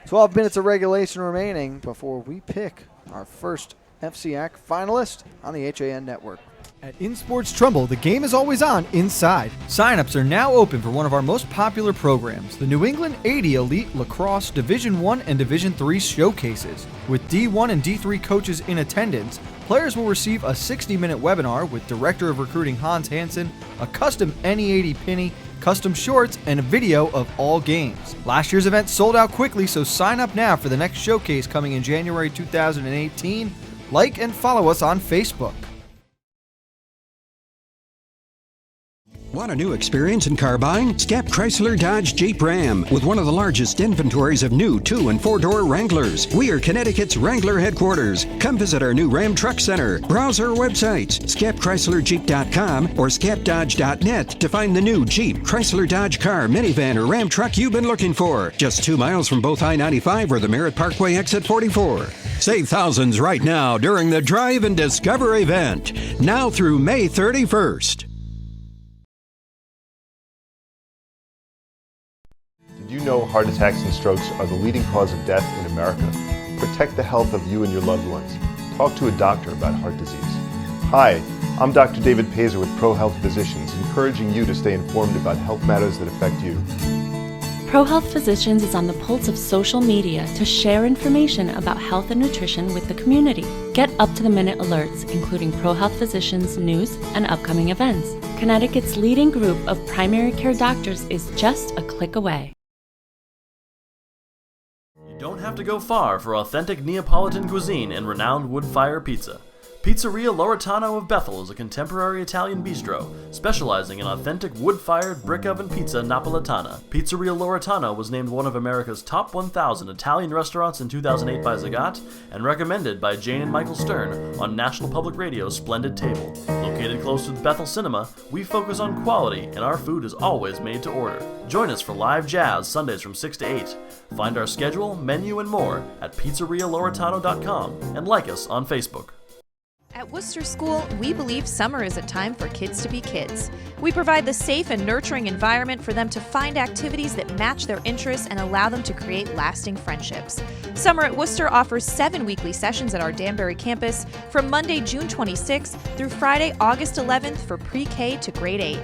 12 minutes of regulation remaining before we pick our first FCIAC finalist on the HAN network. At InSports Trumbull, the game is always on inside. Sign-ups are now open for one of our most popular programs, the New England 80 Elite Lacrosse Division I and Division III showcases. With D1 and D3 coaches in attendance, players will receive a 60-minute webinar with Director of Recruiting Hans Hansen, a custom NE80 penny, custom shorts, and a video of all games. Last year's event sold out quickly, so sign up now for the next showcase coming in January 2018. Like and follow us on Facebook. Want a new experience in car buying? Scap Chrysler Dodge Jeep Ram with one of the largest inventories of new 2- and 4-door Wranglers. We are Connecticut's Wrangler headquarters. Come visit our new Ram Truck Center. Browse our websites, scapchryslerjeep.com or scapdodge.net to find the new Jeep, Chrysler Dodge car, minivan, or Ram truck you've been looking for. Just 2 miles from both I-95 or the Merritt Parkway exit 44. Save thousands right now during the Drive and Discover event. Now through May 31st. Did you know heart attacks and strokes are the leading cause of death in America? Protect the health of you and your loved ones. Talk to a doctor about heart disease. Hi, I'm Dr. David Pazer with ProHealth Physicians, encouraging you to stay informed about health matters that affect you. ProHealth Physicians is on the pulse of social media to share information about health and nutrition with the community. Get up-to-the-minute alerts, including ProHealth Physicians news and upcoming events. Connecticut's leading group of primary care doctors is just a click away. You don't have to go far for authentic Neapolitan cuisine and renowned wood-fire pizza. Pizzeria Loretano of Bethel is a contemporary Italian bistro, specializing in authentic wood-fired brick oven pizza Napolitana. Pizzeria Loretano was named one of America's top 1,000 Italian restaurants in 2008 by Zagat, and recommended by Jane and Michael Stern on National Public Radio's Splendid Table. Located close to the Bethel Cinema, we focus on quality, and our food is always made to order. Join us for live jazz Sundays from 6 to 8. Find our schedule, menu, and more at pizzerialoretano.com, and like us on Facebook. At Worcester School, we believe summer is a time for kids to be kids. We provide the safe and nurturing environment for them to find activities that match their interests and allow them to create lasting friendships. Summer at Worcester offers 7 weekly sessions at our Danbury campus from Monday, June 26th through Friday, August 11th for pre-K to grade 8.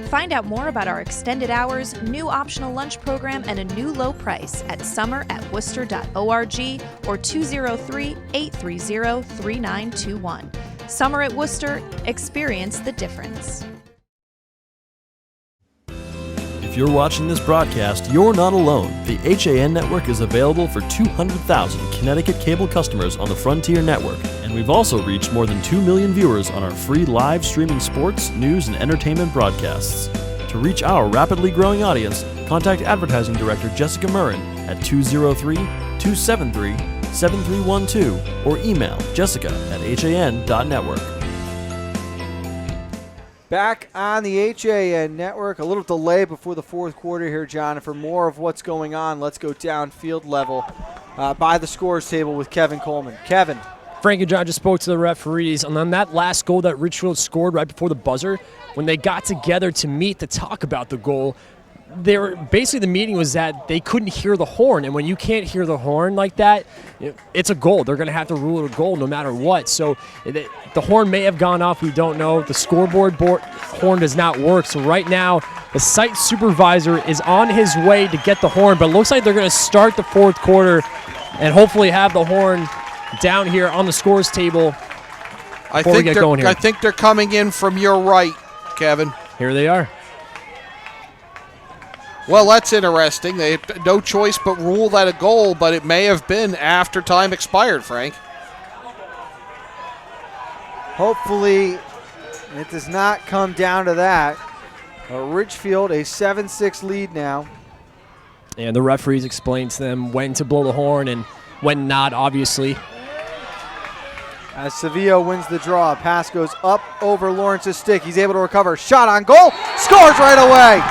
Find out more about our extended hours, new optional lunch program, and a new low price at summer@worcester.org or 203-830-3921. Summer at Worcester, experience the difference. If you're watching this broadcast, you're not alone. The HAN network is available for 200,000 Connecticut cable customers on the Frontier network, and we've also reached more than 2 million viewers on our free live streaming sports, news, and entertainment broadcasts. To reach our rapidly growing audience, contact Advertising Director Jessica Murrin at 203-273-7312 or email jessica@han.network. Back on the HAN network, a little delay before the fourth quarter here, John. And for more of what's going on, let's go downfield level by the scores table with Kevin Coleman. Kevin. Frank and John just spoke to the referees, and on that last goal that Ridgefield scored right before the buzzer, when they got together to meet to talk about the goal, basically the meeting was that they couldn't hear the horn, and when you can't hear the horn like that, it's a goal. They're going to have to rule it a goal no matter what. So the horn may have gone off. We don't know. The scoreboard horn does not work. So right now, the site supervisor is on his way to get the horn, but it looks like they're going to start the fourth quarter and hopefully have the horn down here on the scores table before we get going here. I think they're coming in from your right, Kevin. Here they are. Well, that's interesting. They had no choice but rule that a goal, but it may have been after time expired, Frank. Hopefully It does not come down to that. Ridgefield, a 7-6 lead now. And the referees explain to them when to blow the horn and when not, obviously. As Sevilla wins the draw, pass goes up over Lawrence's stick. He's able to recover. Shot on goal. Scores right away.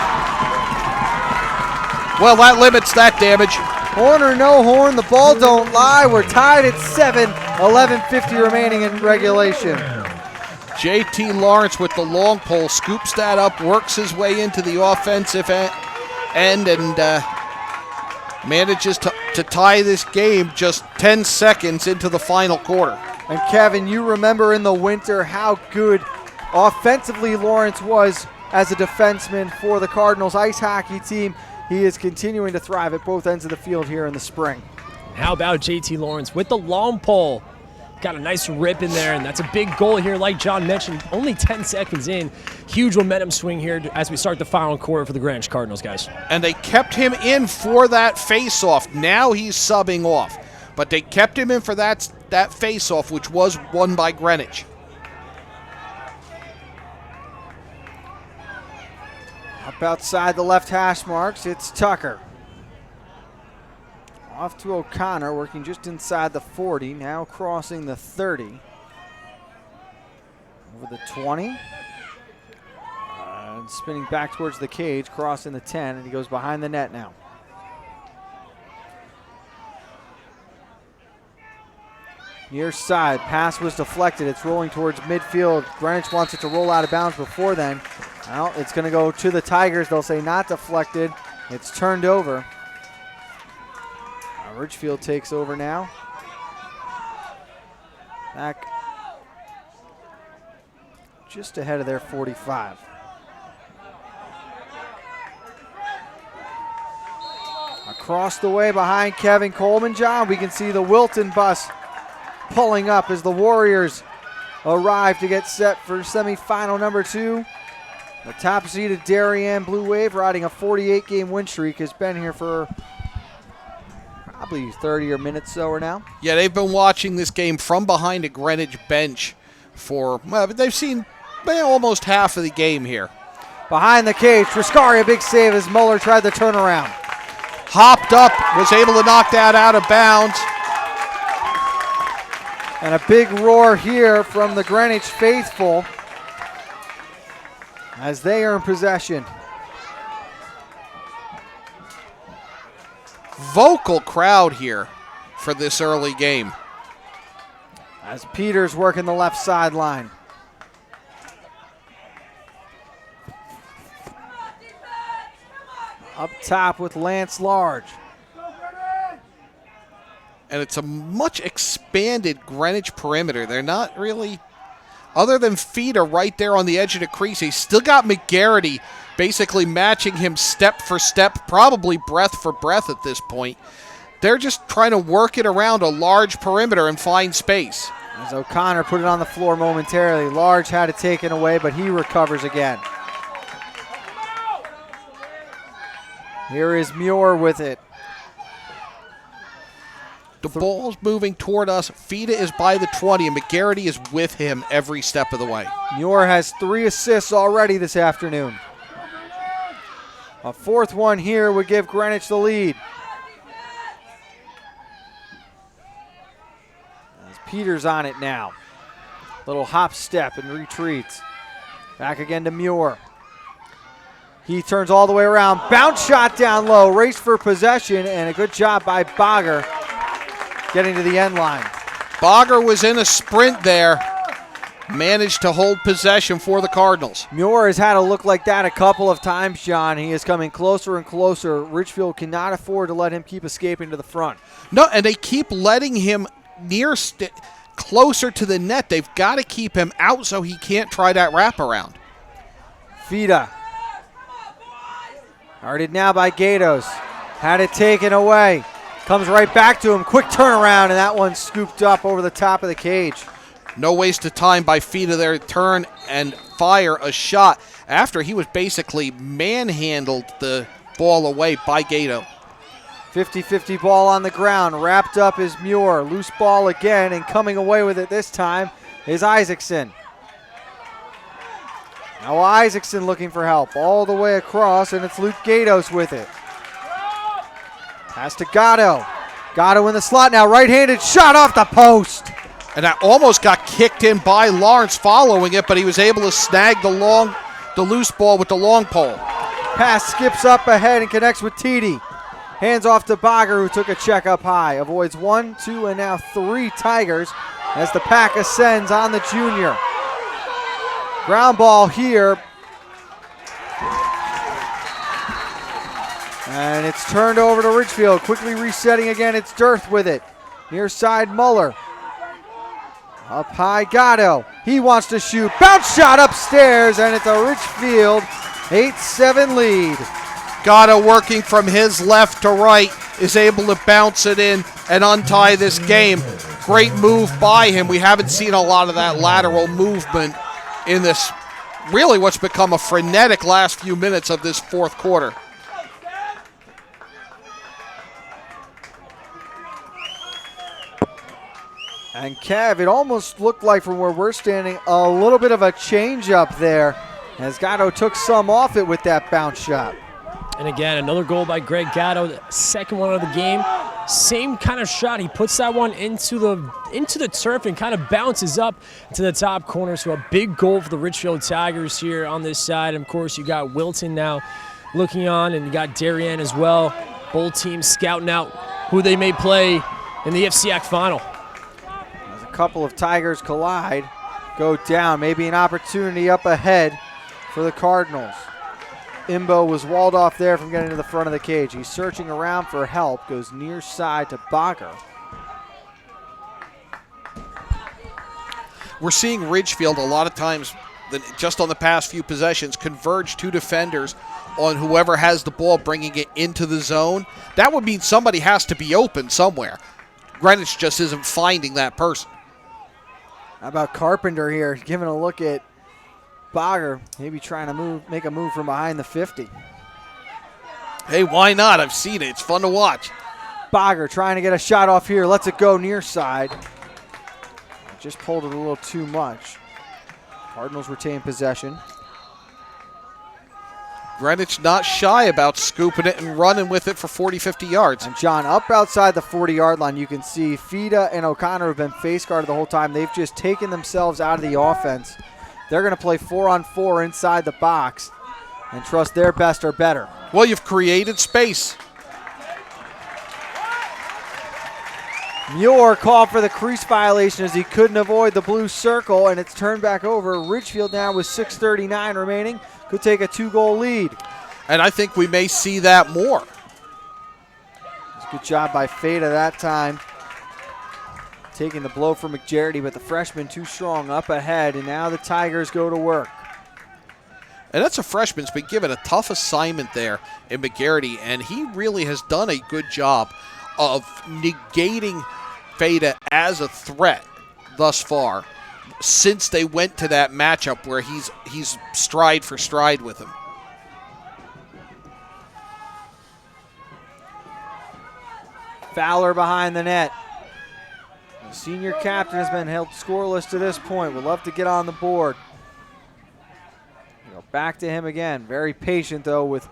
Well, that limits that damage. Horn or no horn, the ball don't lie. We're tied at 7, 11:50 remaining in regulation. JT Lawrence with the long pole scoops that up, works his way into the offensive end, and manages to tie this game just 10 seconds into the final quarter. And Kevin, you remember in the winter how good offensively Lawrence was as a defenseman for the Cardinals ice hockey team. He is continuing to thrive at both ends of the field here in the spring. How about JT Lawrence with the long pole? Got a nice rip in there, and that's a big goal here, like John mentioned. Only 10 seconds in. Huge momentum swing here as we start the final quarter for the Greenwich Cardinals, guys. And they kept him in for that face-off. Now he's subbing off. But they kept him in for that face-off, which was won by Greenwich. Up outside the left hash marks, it's Tucker. Off to O'Connor, working just inside the 40, now crossing the 30. Over the 20. Spinning back towards the cage, crossing the 10, and he goes behind the net now. Near side, pass was deflected. It's rolling towards midfield. Greenwich wants it to roll out of bounds before then. Well, it's going to go to the Tigers. They'll say not deflected. It's turned over. Ridgefield takes over now. Back just ahead of their 45. Across the way behind Kevin Coleman, John, we can see the Wilton bus pulling up as the Warriors arrive to get set for semifinal number 2. The top seeded Darien Blue Wave, riding a 48-game win streak, has been here for probably 30 or minutes so now. Yeah, they've been watching this game from behind a Greenwich bench for, well, they've seen almost half of the game here. Behind the cage, Triscari, a big save as Muller tried the turnaround. Hopped up, was able to knock that out of bounds. And a big roar here from the Greenwich faithful as they earn possession. Vocal crowd here for this early game. As Peters working the left sideline. Up top with Lance Large. And it's a much expanded Greenwich perimeter. They're not really, other than Fida right there on the edge of the crease, he's still got McGarity basically matching him step for step, probably breath for breath at this point. They're just trying to work it around a large perimeter and find space. As O'Connor put it on the floor momentarily, Large had it taken away, but he recovers again. Here is Muir with it. The ball's moving toward us. Fida is by the 20, and McGarity is with him every step of the way. Muir has 3 assists already this afternoon. A 4th one here would give Greenwich the lead. As Peters on it now. Little hop step and retreats. Back again to Muir. He turns all the way around. Bounce shot down low. Race for possession, and a good job by Bogger getting to the end line. Bogger was in a sprint there. Managed to hold possession for the Cardinals. Muir has had a look like that a couple of times, John. He is coming closer and closer. Ridgefield cannot afford to let him keep escaping to the front. No, and they keep letting him closer to the net. They've got to keep him out so he can't try that wraparound. Fida. Guarded now by Gatos. Had it taken away. Comes right back to him. Quick turnaround, and that one scooped up over the top of the cage. No waste of time by Fida there to turn and fire a shot after he was basically manhandled the ball away by Gato. 50-50 ball on the ground. Wrapped up is Muir. Loose ball again, and coming away with it this time is Isaacson. Now Isaacson looking for help all the way across, and it's Luke Gatos with it. Pass to Gatto. Gatto in the slot now, right-handed shot off the post. And that almost got kicked in by Lawrence following it, but he was able to snag the loose ball with the long pole. Pass skips up ahead and connects with Titi. Hands off to Bagger, who took a check up high. Avoids 1, 2, and now 3 Tigers as the pack ascends on the junior. Ground ball here. And it's turned over to Ridgefield. Quickly resetting again, it's Dearth with it. Near side Muller. Up high Gatto. He wants to shoot. Bounce shot upstairs, and it's a Ridgefield 8-7 lead. Gatto working from his left to right is able to bounce it in and untie this game. Great move by him. We haven't seen a lot of that lateral movement in this, really what's become a frenetic last few minutes of this fourth quarter. And Kev, it almost looked like from where we're standing a little bit of a change up there as Gatto took some off it with that bounce shot. And again, another goal by Greg Gatto, the second one of the game. Same kind of shot. He puts that one into the turf and kind of bounces up to the top corner. So a big goal for the Ridgefield Tigers here on this side. And of course, you got Wilton now looking on, and you got Darien as well. Both teams scouting out who they may play in the FCIAC final. As a couple of Tigers collide, go down. Maybe an opportunity up ahead for the Cardinals. Imbo was walled off there from getting to the front of the cage. He's searching around for help, goes near side to Bagger. We're seeing Ridgefield a lot of times, just on the past few possessions, converge 2 defenders on whoever has the ball, bringing it into the zone. That would mean somebody has to be open somewhere. Greenwich just isn't finding that person. How about Carpenter here, giving a look at Bagger, maybe trying to make a move from behind the 50. Hey, why not? I've seen it. It's fun to watch. Bagger trying to get a shot off here. Lets it go near side. Just pulled it a little too much. Cardinals retain possession. Greenwich not shy about scooping it and running with it for 40, 50 yards. And John, up outside the 40-yard line, you can see Fida and O'Connor have been face guarded the whole time. They've just taken themselves out of the offense. They're going to play 4-on-4 inside the box and trust their best or better. Well, you've created space. Muir called for the crease violation as he couldn't avoid the blue circle, and it's turned back over. Ridgefield now with 6:39 remaining. Could take a 2-goal lead. And I think we may see that more. Good job by Fada that time. Taking the blow from McGarity, but the freshman too strong up ahead, and now the Tigers go to work. And that's a freshman's been given a tough assignment there in McGarity, and he really has done a good job of negating Fada as a threat thus far since they went to that matchup where he's stride for stride with him. Fowler behind the net. The senior captain has been held scoreless to this point. Would love to get on the board. Back to him again. Very patient, though, with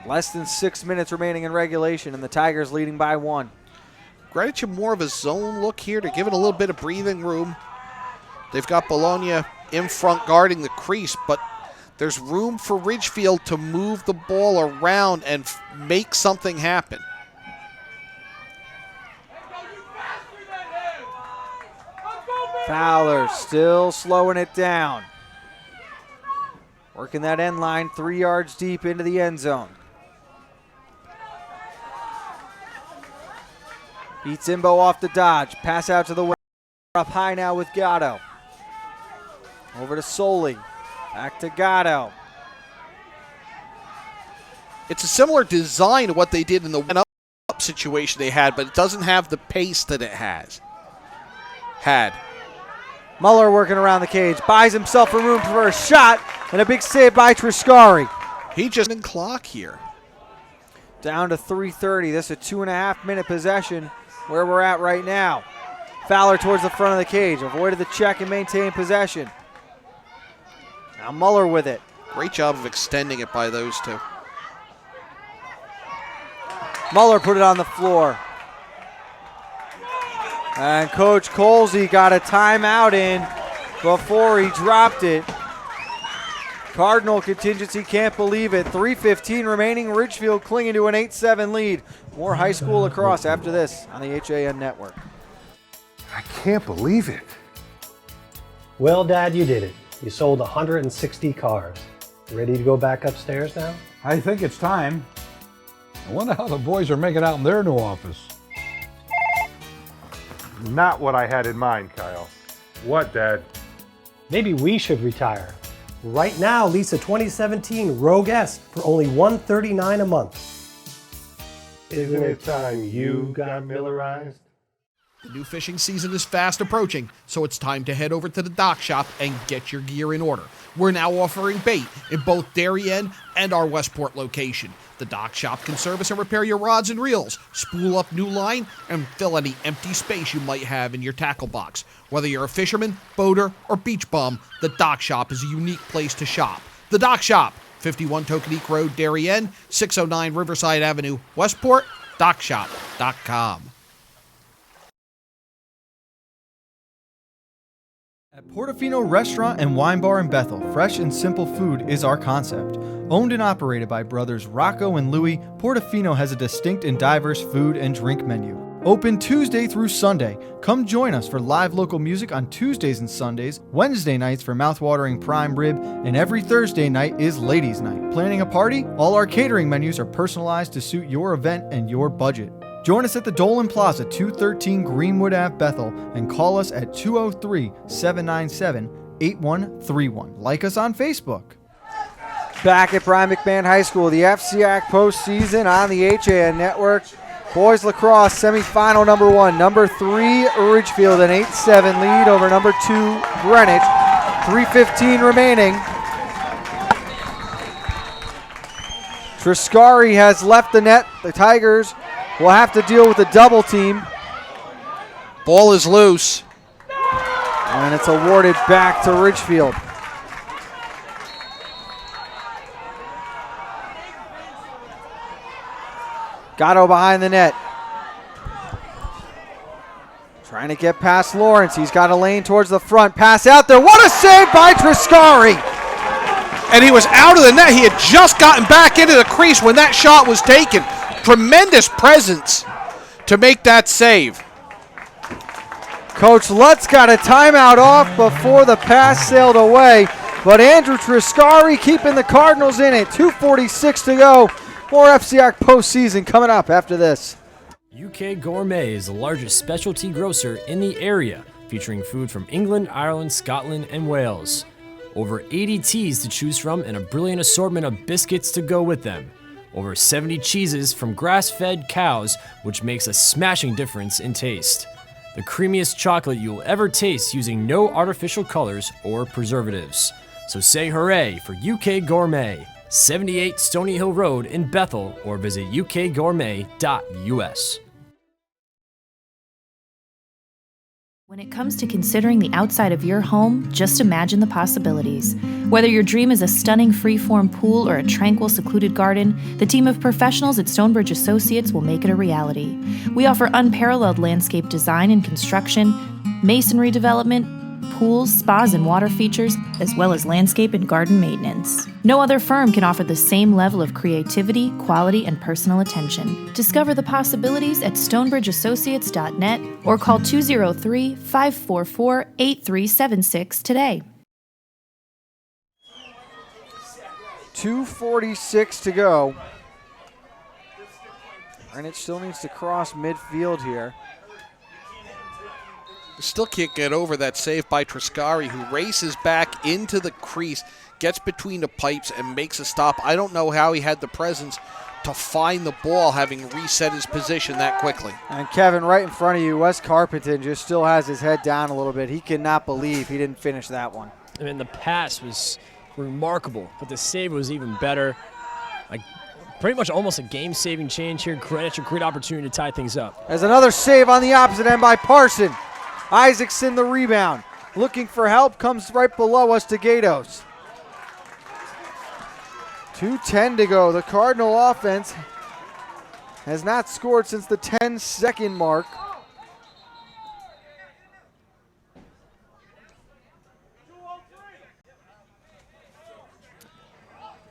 less than 6 minutes remaining in regulation, and the Tigers leading by 1. Greenwich more of a zone look here to give it a little bit of breathing room. They've got Bologna in front guarding the crease, but there's room for Ridgefield to move the ball around and make something happen. Fowler still slowing it down. Working that end line 3 yards deep into the end zone. Beats Imbo off the dodge. Pass out to the west. Up high now with Gatto. Over to Soli. Back to Gatto. It's a similar design to what they did in the one-up situation they had, but it doesn't have the pace that it had. Muller working around the cage. Buys himself a room for a shot, and a big save by Triscari. He just in clock here. Down to 3:30. This is a 2.5-minute possession where we're at right now. Fowler towards the front of the cage. Avoided the check and maintained possession. Now Muller with it. Great job of extending it by those two. Muller put it on the floor. And Coach Colsey got a timeout in before he dropped it. Cardinal contingency can't believe it. 3:15 remaining. Ridgefield clinging to an 8-7 lead. More high school lacrosse after this on the HAN Network. I can't believe it. Well, Dad, you did it. You sold 160 cars. Ready to go back upstairs now? I think it's time. I wonder how the boys are making out in their new office. Not what I had in mind, Kyle. What, Dad? Maybe we should retire. Right now, lease a 2017 Rogue S for only $139 a month. Isn't it time you got Millerized? The new fishing season is fast approaching, so it's time to head over to the dock shop and get your gear in order. We're now offering bait in both Darien and our Westport location. The dock shop can service and repair your rods and reels, spool up new line, and fill any empty space you might have in your tackle box. Whether you're a fisherman, boater, or beach bum, the dock shop is a unique place to shop. The dock shop, 51 Tokenique Road, Darien, 609 Riverside Avenue, Westport, dockshop.com. At Portofino Restaurant and Wine Bar in Bethel, fresh and simple food is our concept. Owned and operated by brothers Rocco and Louie, Portofino has a distinct and diverse food and drink menu. Open Tuesday through Sunday. Come join us for live local music on Tuesdays and Sundays, Wednesday nights for mouthwatering prime rib, and every Thursday night is ladies' night. Planning a party? All our catering menus are personalized to suit your event and your budget. Join us at the Dolan Plaza, 213 Greenwood Ave, Bethel, and call us at 203-797-8131. Like us on Facebook. Back at Brian McMahon High School, the FCIAC postseason on the HAN Network. Boys lacrosse semifinal number 1. Number 3, Ridgefield, an 8-7 lead over number 2, Greenwich. 3:15 remaining. Triscari has left the net. The Tigers will have to deal with a double team. Ball is loose. And it's awarded back to Ridgefield. Gatto behind the net. Trying to get past Lawrence. He's got a lane towards the front. Pass out there. What a save by Triscari! And he was out of the net. He had just gotten back into the crease when that shot was taken. Tremendous presence to make that save. Coach Lutz got a timeout off before the pass sailed away, but Andrew Triscari keeping the Cardinals in it. 2:46 to go. More FCIAC postseason coming up after this. UK Gourmet is the largest specialty grocer in the area, featuring food from England, Ireland, Scotland, and Wales. Over 80 teas to choose from and a brilliant assortment of biscuits to go with them. Over 70 cheeses from grass-fed cows, which makes a smashing difference in taste. The creamiest chocolate you'll ever taste using no artificial colors or preservatives. So say hooray for UK Gourmet, 78 Stony Hill Road in Bethel, or visit ukgourmet.us. When it comes to considering the outside of your home, just imagine the possibilities. Whether your dream is a stunning freeform pool or a tranquil, secluded garden, the team of professionals at Stonebridge Associates will make it a reality. We offer unparalleled landscape design and construction, masonry development, pools, spas, and water features, as well as landscape and garden maintenance. No other firm can offer the same level of creativity, quality, and personal attention. Discover the possibilities at stonebridgeassociates.net or call 203-544-8376 today. 2:46 to go. Greenwich still needs to cross midfield here. Still can't get over that save by Triscari, who races back into the crease, gets between the pipes, and makes a stop. I don't know how he had the presence to find the ball, having reset his position that quickly. And Kevin, right in front of you, Wes Carpenton just still has his head down a little bit. He cannot believe he didn't finish that one. I mean, the pass was remarkable, but the save was even better. Like, pretty much almost a game-saving change here. Greenwich, a great opportunity to tie things up. There's another save on the opposite end by Parson. Isaacson the rebound. Looking for help, comes right below us to Gatos. 2:10 to go. The Cardinal offense has not scored since the 10-second mark.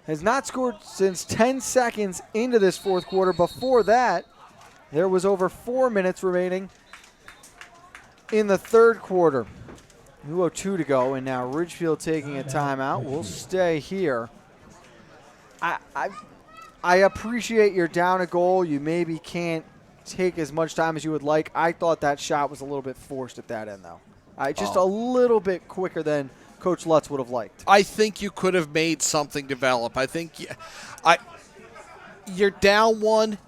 Has not scored since 10 seconds into this fourth quarter. Before that, there was over 4 minutes remaining in the third quarter. 2:02 to go, and now Ridgefield taking a timeout. We'll stay here. I appreciate you're down a goal. You maybe can't take as much time as you would like. I thought that shot was a little bit forced at that end, though. Just a little bit quicker than Coach Lutz would have liked. I think you could have made something develop. I think you're down one.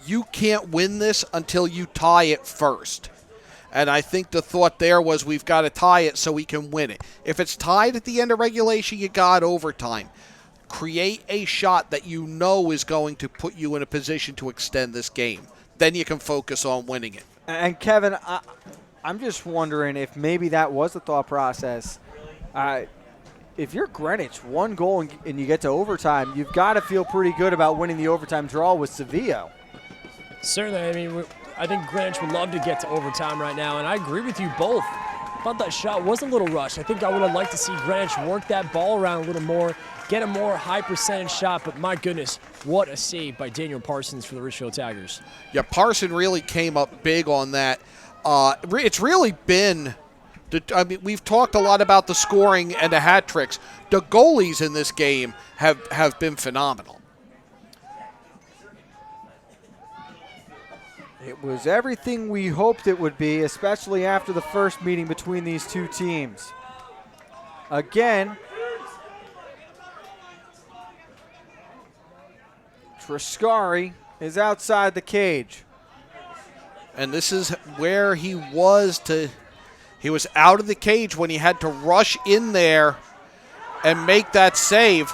You can't win this until you tie it first. And I think the thought there was we've got to tie it so we can win it. If it's tied at the end of regulation, you got overtime. Create a shot that you know is going to put you in a position to extend this game. Then you can focus on winning it. And Kevin, I'm just wondering if maybe that was the thought process. If you're Greenwich, 1 goal and you get to overtime, you've got to feel pretty good about winning the overtime draw with Sevilla. Certainly. I mean, I think Greenwich would love to get to overtime right now, and I agree with you both. I thought that shot was a little rushed. I think I would have liked to see Greenwich work that ball around a little more, get a more high percentage shot, but my goodness, what a save by Daniel Parsons for the Ridgefield Tigers. Yeah, Parson really came up big on that. It's really been, we've talked a lot about the scoring and the hat tricks. The goalies in this game have been phenomenal. It was everything we hoped it would be, especially after the first meeting between these two teams. Again, Triscari is outside the cage. And this is where he was out of the cage when he had to rush in there and make that save.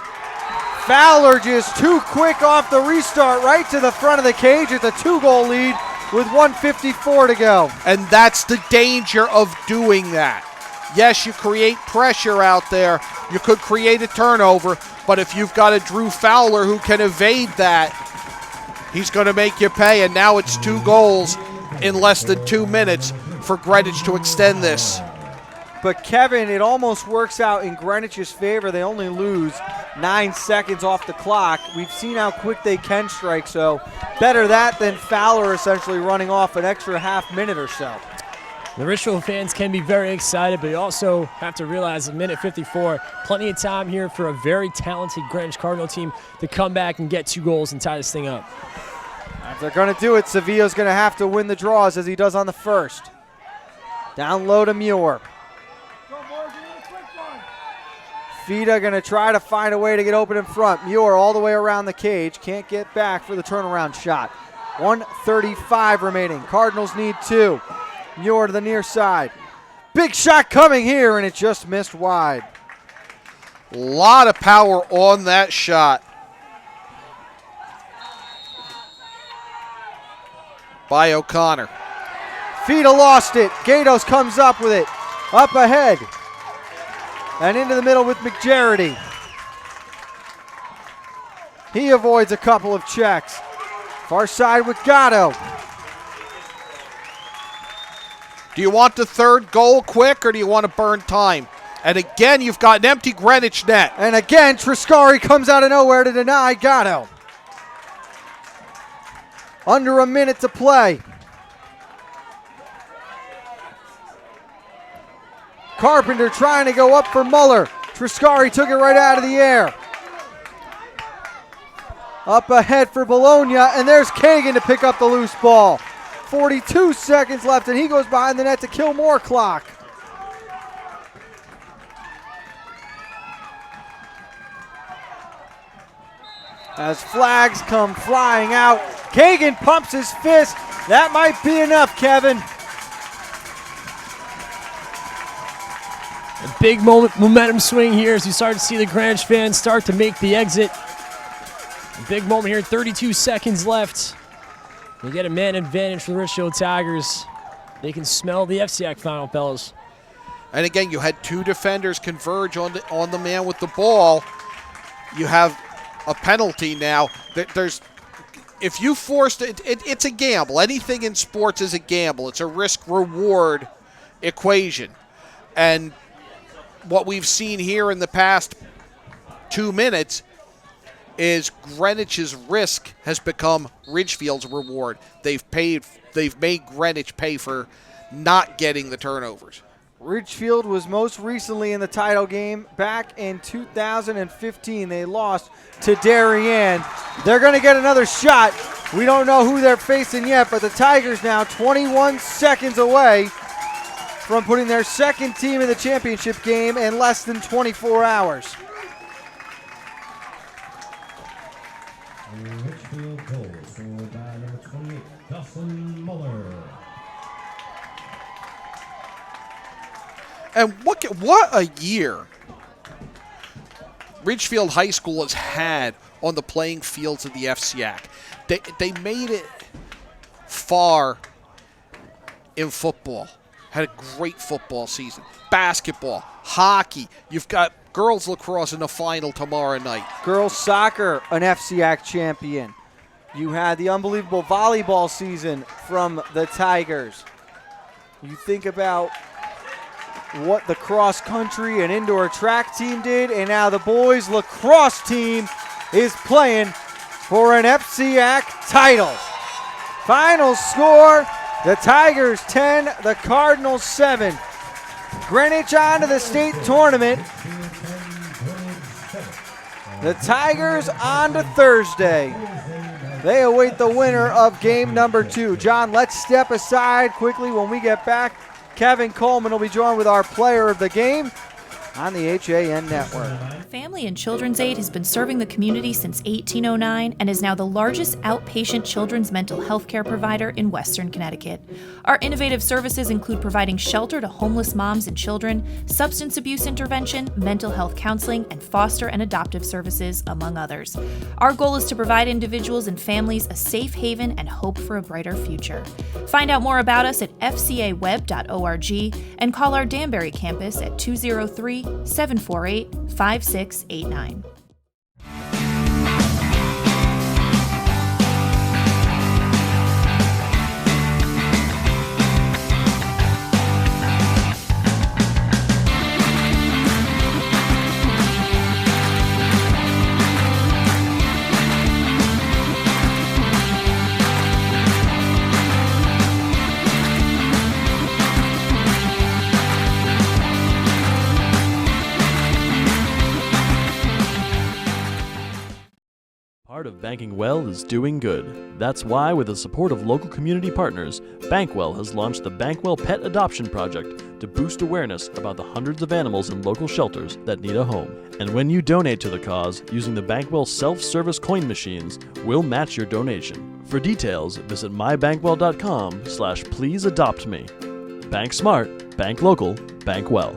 Fowler just too quick off the restart, right to the front of the cage. It's a 2-goal lead with 1:54 to go. And that's the danger of doing that. Yes, you create pressure out there. You could create a turnover, but if you've got a Drew Fowler who can evade that, he's going to make you pay. And now it's 2 goals in less than 2 minutes for Greenwich to extend this. But Kevin, it almost works out in Greenwich's favor. They only lose 9 seconds off the clock. We've seen how quick they can strike, so better that than Fowler essentially running off an extra half minute or so. The Ridgefield fans can be very excited, but you also have to realize at minute 54, plenty of time here for a very talented Greenwich Cardinal team to come back and get 2 goals and tie this thing up. If they're going to do it, Sevilla's going to have to win the draws as he does on the first. Down low to Muir. Fida going to try to find a way to get open in front. Muir all the way around the cage. Can't get back for the turnaround shot. 1:35 remaining. Cardinals need 2. Muir to the near side. Big shot coming here, and it just missed wide. A lot of power on that shot by O'Connor. Fida lost it. Gatos comes up with it. Up ahead. And into the middle with McGarity. He avoids a couple of checks. Far side with Gatto. Do you want the 3rd goal quick or do you want to burn time? And again, you've got an empty Greenwich net. And again, Triscari comes out of nowhere to deny Gatto. Under a minute to play. Carpenter trying to go up for Muller. Triscari took it right out of the air. Up ahead for Bologna, and there's Kagan to pick up the loose ball. 42 seconds left, and he goes behind the net to kill more clock. As flags come flying out, Kagan pumps his fist. That might be enough, Kevin. A big momentum swing here as you start to see the Greenwich fans start to make the exit. A big moment here, 32 seconds left. They get a man advantage for the Ridgefield Tigers. They can smell the FCIAC final, fellas. And again, you had 2 defenders converge on the man with the ball. You have a penalty now. If you forced it, it's a gamble. Anything in sports is a gamble. It's a risk-reward equation. And what we've seen here in the past 2 minutes is Greenwich's risk has become Ridgefield's reward. They've made Greenwich pay for not getting the turnovers. Ridgefield was most recently in the title game back in 2015. They lost to Darien. They're going to get another shot. We don't know who they're facing yet, but the Tigers now 21 seconds away from putting their second team in the championship game in less than 24 hours. Ridgefield goal scored by number 28, Dawson Muller. And what a year Ridgefield High School has had on the playing fields of the FCIAC. They made it far in football. Had a great football season. Basketball, hockey. You've got girls lacrosse in the final tomorrow night. Girls soccer, an FCIAC champion. You had the unbelievable volleyball season from the Tigers. You think about what the cross country and indoor track team did, and now the boys lacrosse team is playing for an FCIAC title. Final score, the Tigers 10, the Cardinals 7. Greenwich on to the state tournament. The Tigers on to Thursday. They await the winner of game number 2. John, let's step aside quickly. When we get back, Kevin Coleman will be joined with our player of the game on the HAN Network. Family and Children's Aid has been serving the community since 1809 and is now the largest outpatient children's mental health care provider in Western Connecticut. Our innovative services include providing shelter to homeless moms and children, substance abuse intervention, mental health counseling, and foster and adoptive services, among others. Our goal is to provide individuals and families a safe haven and hope for a brighter future. Find out more about us at fcaweb.org and call our Danbury campus at 203-748-5689. Part of banking well is doing good. That's why, with the support of local community partners, Bankwell has launched the Bankwell Pet Adoption Project to boost awareness about the hundreds of animals in local shelters that need a home. And when you donate to the cause using the Bankwell self-service coin machines, we'll match your donation. For details, visit mybankwell.com/pleaseadoptme. Bank smart, bank local, bank well.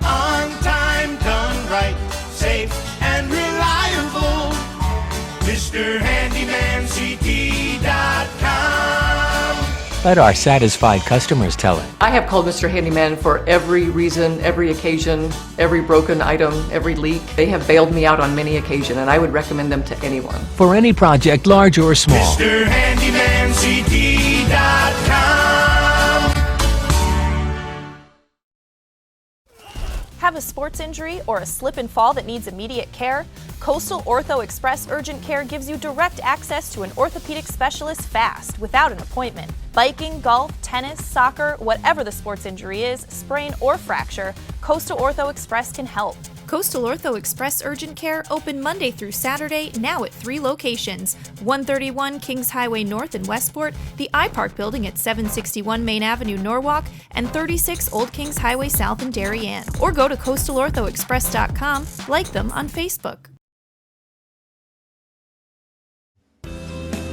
On time, done right, safe and reliable. MrHandymanCT.com. Let our satisfied customers tell it. I have called Mr. Handyman for every reason, every occasion, every broken item, every leak. They have bailed me out on many occasions, and I would recommend them to anyone. For any project, large or small. MrHandymanCT.com. Have a sports injury or a slip and fall that needs immediate care? Coastal Ortho Express Urgent Care gives you direct access to an orthopedic specialist fast, without an appointment. Biking, golf, tennis, soccer, whatever the sports injury is, sprain or fracture, Coastal Ortho Express can help. Coastal Ortho Express Urgent Care open Monday through Saturday, now at 3 locations: 131 Kings Highway North in Westport, the iPark Building at 761 Main Avenue, Norwalk, and 36 Old Kings Highway South in Darien. Or go to coastalorthoexpress.com, like them on Facebook.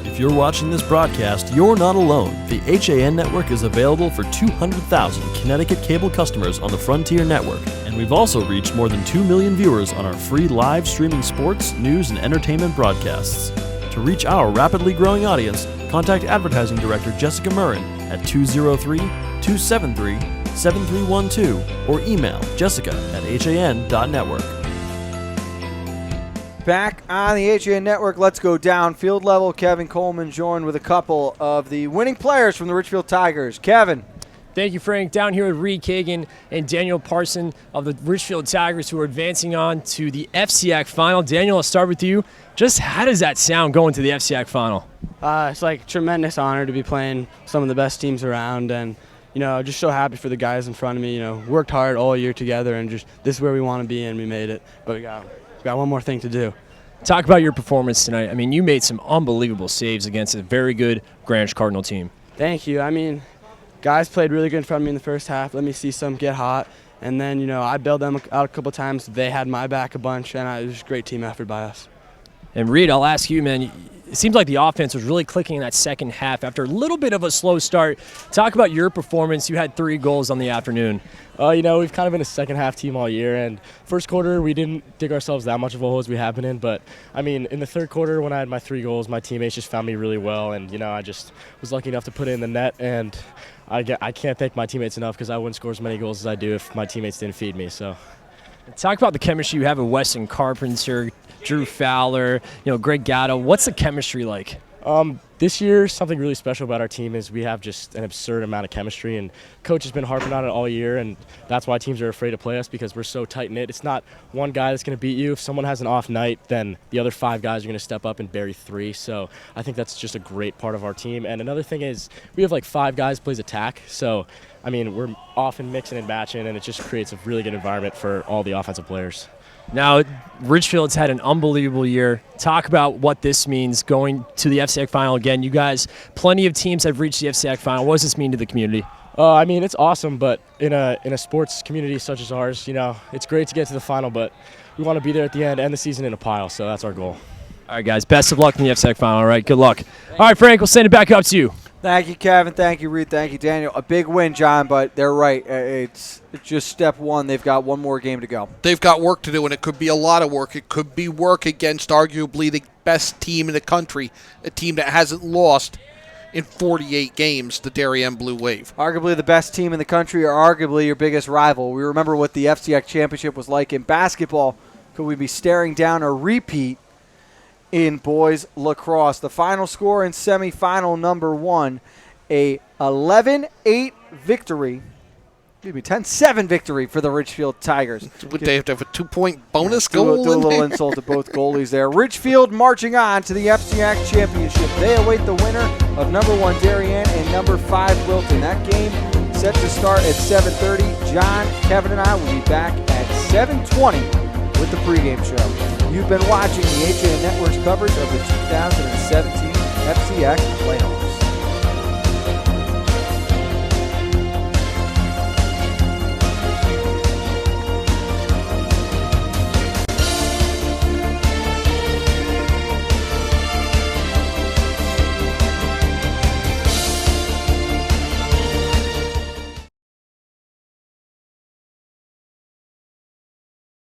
If you're watching this broadcast, you're not alone. The HAN Network is available for 200,000 Connecticut cable customers on the Frontier Network, and we've also reached more than 2 million viewers on our free live streaming sports, news, and entertainment broadcasts. To reach our rapidly growing audience, contact Advertising Director Jessica Murrin at 203-273-7312 or email jessica@han.network. Back on the HAN Network, let's go down field level. Kevin Coleman joined with a couple of the winning players from the Ridgefield Tigers. Kevin. Thank you, Frank. Down here with Reed Kagan and Daniel Parson of the Ridgefield Tigers, who are advancing on to the FCIAC final. Daniel, I'll start with you. Just how does that sound going to the FCIAC final? It's like a tremendous honor to be playing some of the best teams around, and just so happy for the guys in front of me. Worked hard all year together, and just this is where we want to be, and we made it. But we got one more thing to do. Talk about your performance tonight. I mean, you made some unbelievable saves against a very good Greenwich Cardinal team. Thank you. I mean, guys played really good in front of me in the first half. Let me see some get hot. And then, I bailed them out a couple times. They had my back a bunch, and it was just a great team effort by us. And Reed, I'll ask you, man, it seems like the offense was really clicking in that second half after a little bit of a slow start. Talk about your performance. You had 3 goals on the afternoon. We've kind of been a second half team all year, and first quarter we didn't dig ourselves that much of a hole as we have been in, but I mean, in the third quarter when I had my 3 goals, my teammates just found me really well, and I just was lucky enough to put it in the net, and I can't thank my teammates enough because I wouldn't score as many goals as I do if my teammates didn't feed me. So, talk about the chemistry you have with Weston Carpenter, Drew Fowler, Greg Gatto. What's the chemistry like? This year, something really special about our team is we have just an absurd amount of chemistry, and coach has been harping on it all year, and that's why teams are afraid to play us because we're so tight-knit. It's not one guy that's going to beat you. If someone has an off night, then the other 5 guys are going to step up and bury 3. So I think that's just a great part of our team. And another thing is we have like 5 guys plays attack. So, I mean, we're often mixing and matching, and it just creates a really good environment for all the offensive players. Now, Ridgefield's had an unbelievable year. Talk about what this means going to the FCIAC final again. You guys, plenty of teams have reached the FCIAC final. What does this mean to the community? I mean, it's awesome, but in a sports community such as ours, it's great to get to the final, but we want to be there at the end and the season in a pile, so that's our goal. All right, guys, best of luck in the FCIAC final. All right, good luck. All right, Frank, we'll send it back up to you. Thank you, Kevin. Thank you, Reed. Thank you, Daniel. A big win, John, but they're right. It's just step one. They've got one more game to go. They've got work to do, and it could be a lot of work. It could be work against arguably the best team in the country, a team that hasn't lost in 48 games, the Darien Blue Wave. Arguably the best team in the country, or arguably your biggest rival. We remember what the FCIAC championship was like in basketball. Could we be staring down a repeat in boys lacrosse? The final score in semifinal number 1, a 11-8 victory. Excuse me, 10-7 victory for the Ridgefield Tigers. Would they have to have a 2-point bonus goal? Do a little insult to both goalies there. Ridgefield marching on to the FCIAC championship. They await the winner of number 1 Darien and number 5 Wilton. That game set to start at 7:30. John, Kevin, and I will be back at 7:20 with the pregame show. You've been watching the HAN Network's coverage of the 2017 FCIAC playoffs.